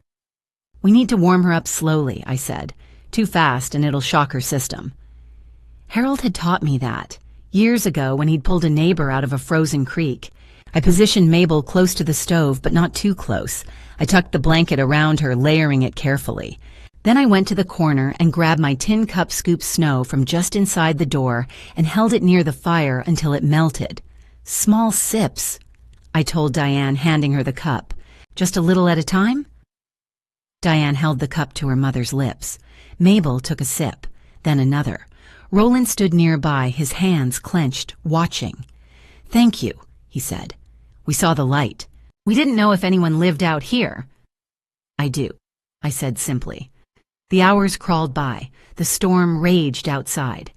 "We need to warm her up slowly," I said. "Too fast and it'll shock her system." Harold had taught me that, years ago when he'd pulled a neighbor out of a frozen creek. I positioned Mabel close to the stove, but not too close. I tucked the blanket around her, layering it carefully. Then I went to the corner and grabbed my tin cup scoop snow from just inside the door and held it near the fire until it melted. "Small sips," I told Diane, handing her the cup. "Just a little at a time?" Diane held the cup to her mother's lips. Mabel took a sip, then another. Roland stood nearby, his hands clenched, watching. "Thank you," he said. "We saw the light. We didn't know if anyone lived out here." "I do," I said simply. The hours crawled by. The storm raged outside.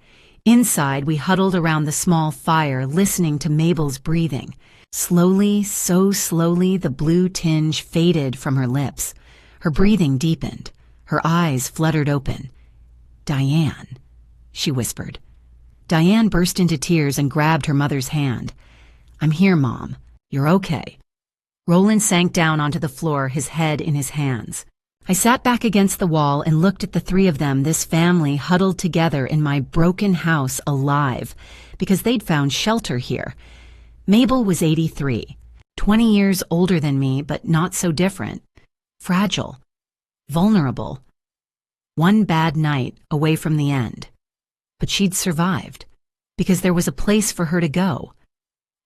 Inside, we huddled around the small fire, listening to Mabel's breathing. Slowly, so slowly, the blue tinge faded from her lips. Her breathing deepened. Her eyes fluttered open. "Diane," she whispered. Diane burst into tears and grabbed her mother's hand. "I'm here, Mom. You're okay." Roland sank down onto the floor, his head in his hands. I sat back against the wall and looked at the three of them, this family huddled together in my broken house, alive, because they'd found shelter here. Mabel was 83, 20 years older than me, but not so different. Fragile, vulnerable. One bad night away from the end. But she'd survived, because there was a place for her to go.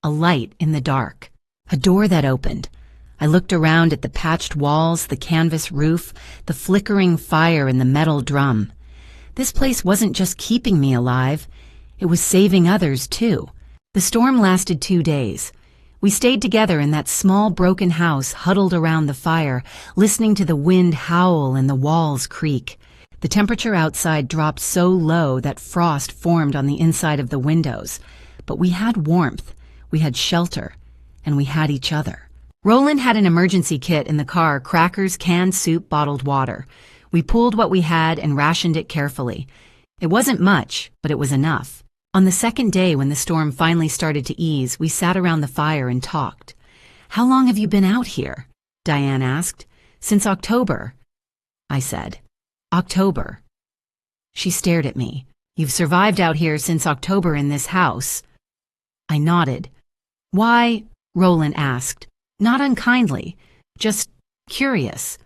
A light in the dark, a door that opened. I looked around at the patched walls, the canvas roof, the flickering fire and the metal drum. This place wasn't just keeping me alive, it was saving others too. The storm lasted 2 days. We stayed together in that small broken house, huddled around the fire, listening to the wind howl and the walls creak. The temperature outside dropped so low that frost formed on the inside of the windows. But we had warmth, we had shelter, and we had each other. Roland had an emergency kit in the car: crackers, canned soup, bottled water. We pooled what we had and rationed it carefully. It wasn't much, but it was enough. On the second day, when the storm finally started to ease, we sat around the fire and talked. "How long have you been out here?" Diane asked. "Since October," I said. "October." She stared at me. "You've survived out here since October in this house." I nodded. "Why?" Roland asked. Not unkindly, just curious.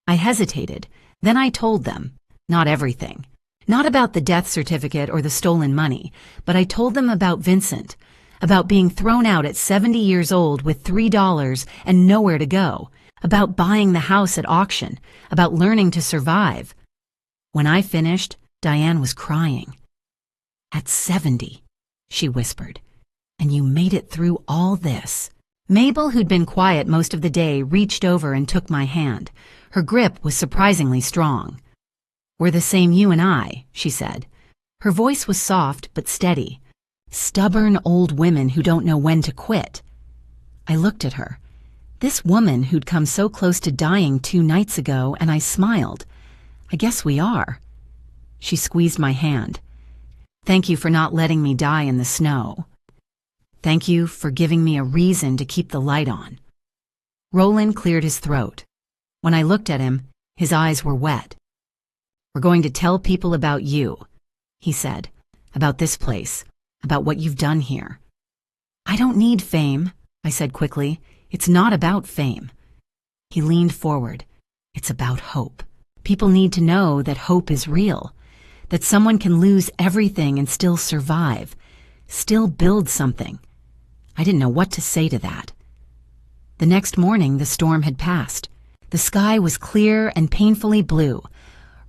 I hesitated. Then I told them. Not everything. Not about the death certificate or the stolen money, but I told them about Vincent, about being thrown out at 70 years old with $3 and nowhere to go, about buying the house at auction, about learning to survive. When I finished, Diane was crying. "At 70, she whispered, "and you made it through all this." Mabel, who'd been quiet most of the day, reached over and took my hand. Her grip was surprisingly strong. "We're the same, you and I," she said. Her voice was soft but steady. "Stubborn old women who don't know when to quit." I looked at her. This woman who'd come so close to dying 2 nights ago, and I smiled. "I guess we are." She squeezed my hand. "Thank you for not letting me die in the snow. Thank you for giving me a reason to keep the light on." Roland cleared his throat. When I looked at him, his eyes were wet. "We're going to tell people about you," he said. "About this place, about what you've done here." "I don't need fame," I said quickly. "It's not about fame." He leaned forward. "It's about hope. People need to know that hope is real, that someone can lose everything and still survive, still build something." I didn't know what to say to that. The next morning, the storm had passed. The sky was clear and painfully blue.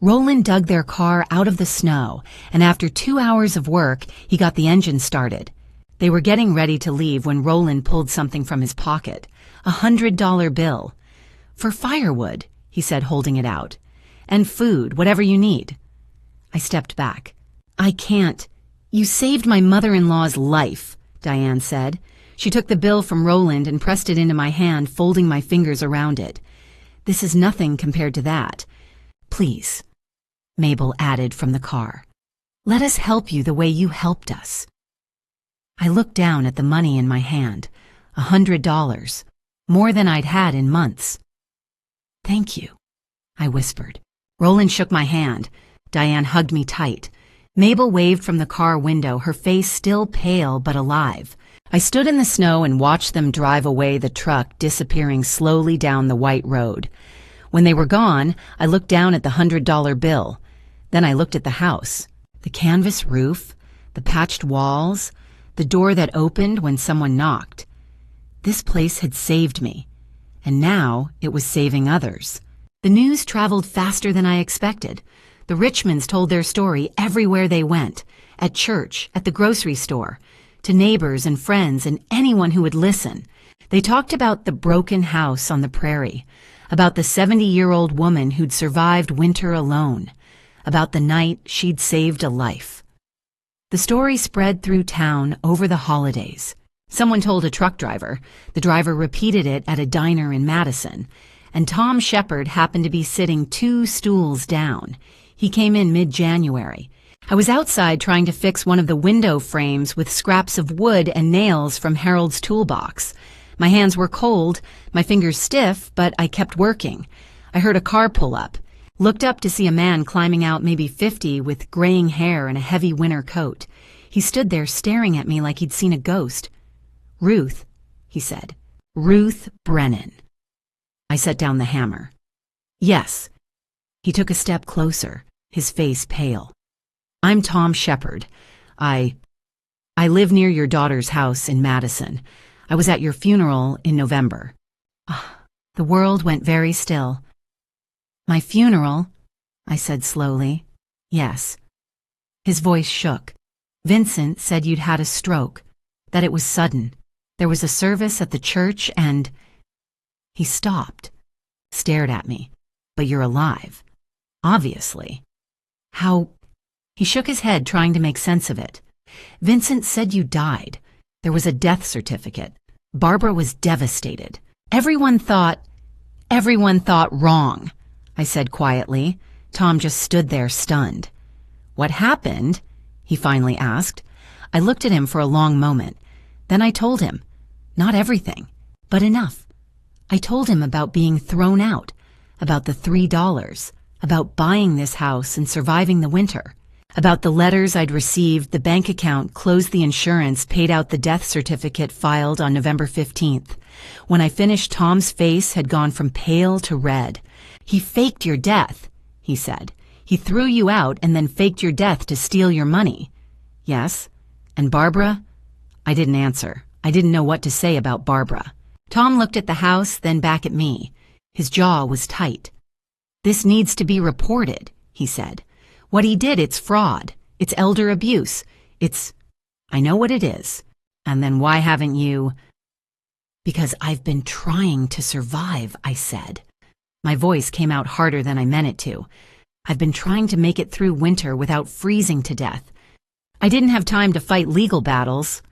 Roland dug their car out of the snow, and after 2 hours of work, he got the engine started. They were getting ready to leave when Roland pulled something from his pocket, $100 bill. "For firewood," he said, holding it out. "And food, whatever you need." I stepped back. "I can't. You saved my mother-in-law's life," Diane said. She took the bill from Roland and pressed it into my hand, folding my fingers around it. "This is nothing compared to that. Please," Mabel added from the car. "Let us help you the way you helped us." I looked down at the money in my hand, $100, more than I'd had in months. "Thank you," I whispered. Roland shook my hand. Diane hugged me tight. Mabel waved from the car window, her face still pale but alive. I stood in the snow and watched them drive away, the truck disappearing slowly down the white road. When they were gone, I looked down at the $100 bill. Then I looked at the house. The canvas roof, the patched walls, the door that opened when someone knocked. This place had saved me, and now it was saving others. The news traveled faster than I expected. The Richmonds told their story everywhere they went, at church, at the grocery store, to neighbors and friends and anyone who would listen. They talked about the broken house on the prairie, about the 70-year-old woman who'd survived winter alone, about the night she'd saved a life. The story spread through town over the holidays. Someone told a truck driver. The driver repeated it at a diner in Madison, and Tom Shepard happened to be sitting 2 stools down. He came in mid-January. I was outside trying to fix one of the window frames with scraps of wood and nails from Harold's toolbox. My hands were cold, my fingers stiff, but I kept working. I heard a car pull up, looked up to see a man climbing out, maybe 50, with graying hair and a heavy winter coat. He stood there staring at me like he'd seen a ghost. "Ruth," he said. "Ruth Brennan." I set down the hammer. "Yes." He took a step closer, his face pale. "I'm Tom Shepard. I live near your daughter's house in Madison. I was at your funeral in November." The world went very still. "My funeral?" I said slowly. "Yes." His voice shook. "Vincent said you'd had a stroke, that it was sudden. There was a service at the church and—" He stopped, stared at me. "But you're alive. Obviously." "How—" He shook his head, trying to make sense of it. "Vincent said you died. There was a death certificate. Barbara was devastated. Everyone thought wrong," I said quietly. Tom just stood there stunned. "What happened?" he finally asked. I looked at him for a long moment. Then I told him. Not everything, but enough. I told him about being thrown out, about the $3, about buying this house and surviving the winter, about the letters I'd received, the bank account closed the insurance, paid out the death certificate filed on November 15th. When I finished, Tom's face had gone from pale to red. "He faked your death," he said. "He threw you out and then faked your death to steal your money." "Yes. And Barbara?" I didn't answer. I didn't know what to say about Barbara. Tom looked at the house, then back at me. His jaw was tight. "This needs to be reported," he said. "What he did, it's fraud. It's elder abuse. I know what it is. And then why haven't you—" "Because I've been trying to survive," I said. My voice came out harder than I meant it to. "I've been trying to make it through winter without freezing to death. I didn't have time to fight legal battles."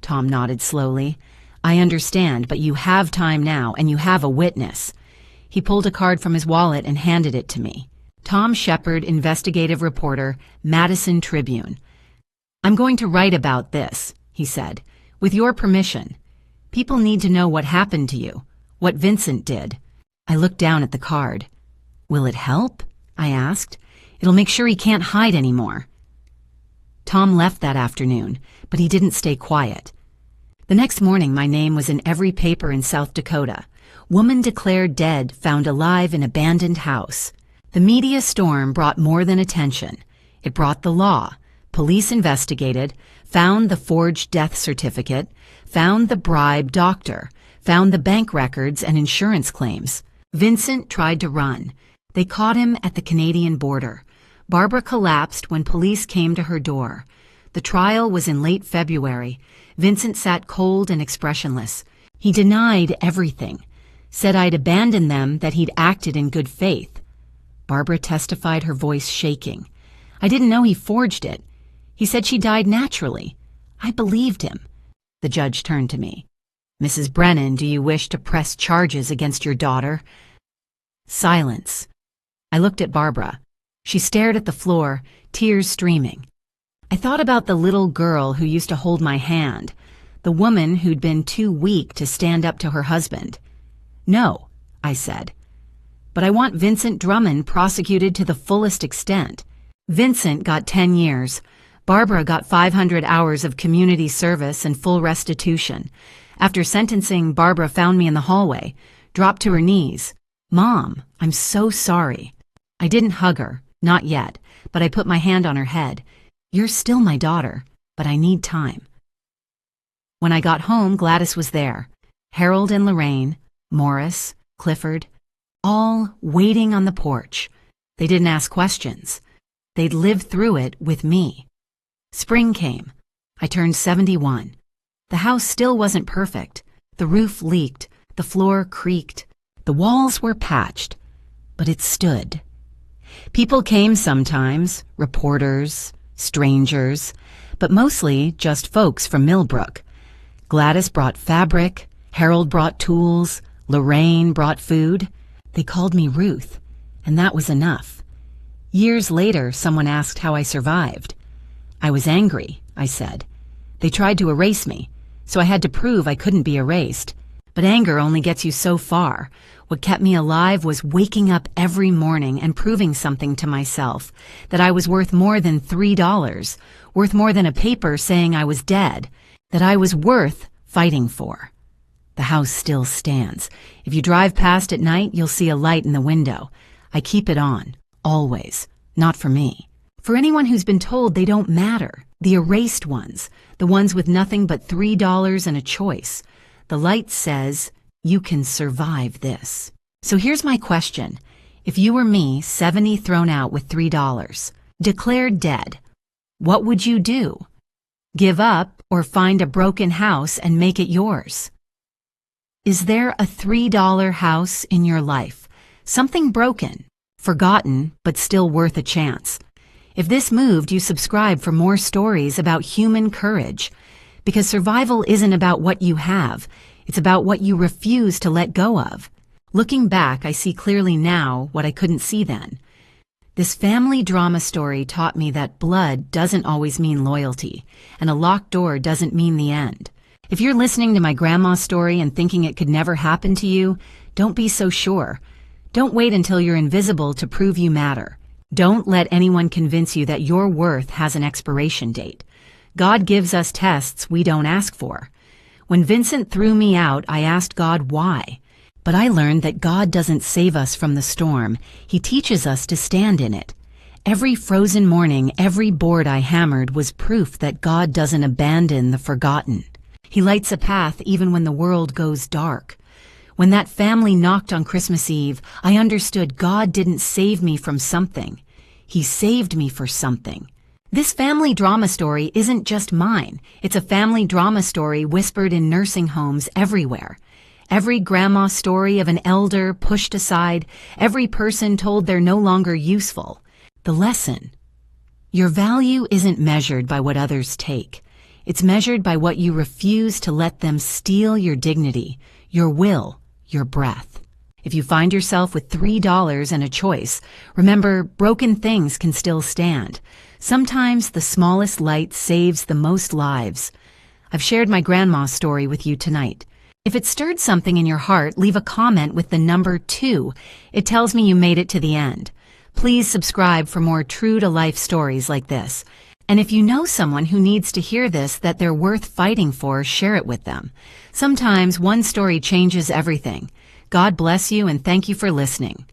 Tom nodded slowly. "I understand, but you have time now, and you have a witness." He pulled a card from his wallet and handed it to me. "Tom Shepard, investigative reporter, Madison Tribune. I'm going to write about this," he said, "with your permission. People need to know what happened to you, what Vincent did." I looked down at the card. "Will it help?" I asked. "It'll make sure he can't hide anymore." Tom left that afternoon, but he didn't stay quiet. The next morning, my name was in every paper in South Dakota. "Woman declared dead, found alive in abandoned house." The media storm brought more than attention. It brought the law. Police investigated, found the forged death certificate, found the bribe doctor, found the bank records and insurance claims. Vincent tried to run. They caught him at the Canadian border. Barbara collapsed when police came to her door. The trial was in late February. Vincent sat cold and expressionless. He denied everything, said I'd abandoned them, that he'd acted in good faith. Barbara testified, her voice shaking. I didn't know he forged it. He said she died naturally. I believed him. The judge turned to me. Mrs. Brennan, do you wish to press charges against your daughter? Silence. I looked at Barbara. She stared at the floor, tears streaming. I thought about the little girl who used to hold my hand, the woman who'd been too weak to stand up to her husband. No, I said. But I want Vincent Drummond prosecuted to the fullest extent. Vincent got 10 years. Barbara got 500 hours of community service and full restitution. After sentencing, Barbara found me in the hallway, dropped to her knees. Mom, I'm so sorry. I didn't hug her, not yet, but I put my hand on her head. You're still my daughter, but I need time. When I got home, Gladys was there. Harold and Lorraine, Morris, Clifford, all waiting on the porch. They didn't ask questions. They'd lived through it with me. Spring came. I turned 71. The house still wasn't perfect. The roof leaked. The floor creaked. The walls were patched. But it stood. People came sometimes, reporters, strangers, but mostly just folks from Millbrook. Gladys brought fabric, Harold brought tools, Lorraine brought food. They called me Ruth, and that was enough. Years later, someone asked how I survived. I was angry, I said. They tried to erase me, so I had to prove I couldn't be erased. But anger only gets you so far. What kept me alive was waking up every morning and proving something to myself, that I was worth more than $3, worth more than a paper saying I was dead, that I was worth fighting for. The house still stands. If you drive past at night, you'll see a light in the window. I keep it on, always. Not for me. For anyone who's been told they don't matter, the erased ones, the ones with nothing but $3 and a choice. The light says, you can survive this. So here's my question. If you were me, 70 thrown out with $3, declared dead, what would you do? Give up or find a broken house and make it yours? Is there a $3 house in your life? Something broken, forgotten, but still worth a chance. If this moved you, subscribe for more stories about human courage. Because survival isn't about what you have. It's about what you refuse to let go of. Looking back, I see clearly now what I couldn't see then. This family drama story taught me that blood doesn't always mean loyalty, and a locked door doesn't mean the end. If you're listening to my grandma's story and thinking it could never happen to you, don't be so sure. Don't wait until you're invisible to prove you matter. Don't let anyone convince you that your worth has an expiration date. God gives us tests we don't ask for. When Vincent threw me out, I asked God why. But I learned that God doesn't save us from the storm. He teaches us to stand in it. Every frozen morning, every board I hammered was proof that God doesn't abandon the forgotten. He lights a path even when the world goes dark. When that family knocked on Christmas Eve, I understood God didn't save me from something. He saved me for something. This family drama story isn't just mine. It's a family drama story whispered in nursing homes everywhere. Every grandma's story of an elder pushed aside, every person told they're no longer useful. The lesson: your value isn't measured by what others take. It's measured by what you refuse to let them steal your dignity, your will, your breath. If you find yourself with $3 and a choice, remember, broken things can still stand. Sometimes the smallest light saves the most lives. I've shared my grandma's story with you tonight. If it stirred something in your heart, leave a comment with the number 2. It tells me you made it to the end. Please subscribe for more true-to-life stories like this. And if you know someone who needs to hear this, that they're worth fighting for, share it with them. Sometimes one story changes everything. God bless you and thank you for listening.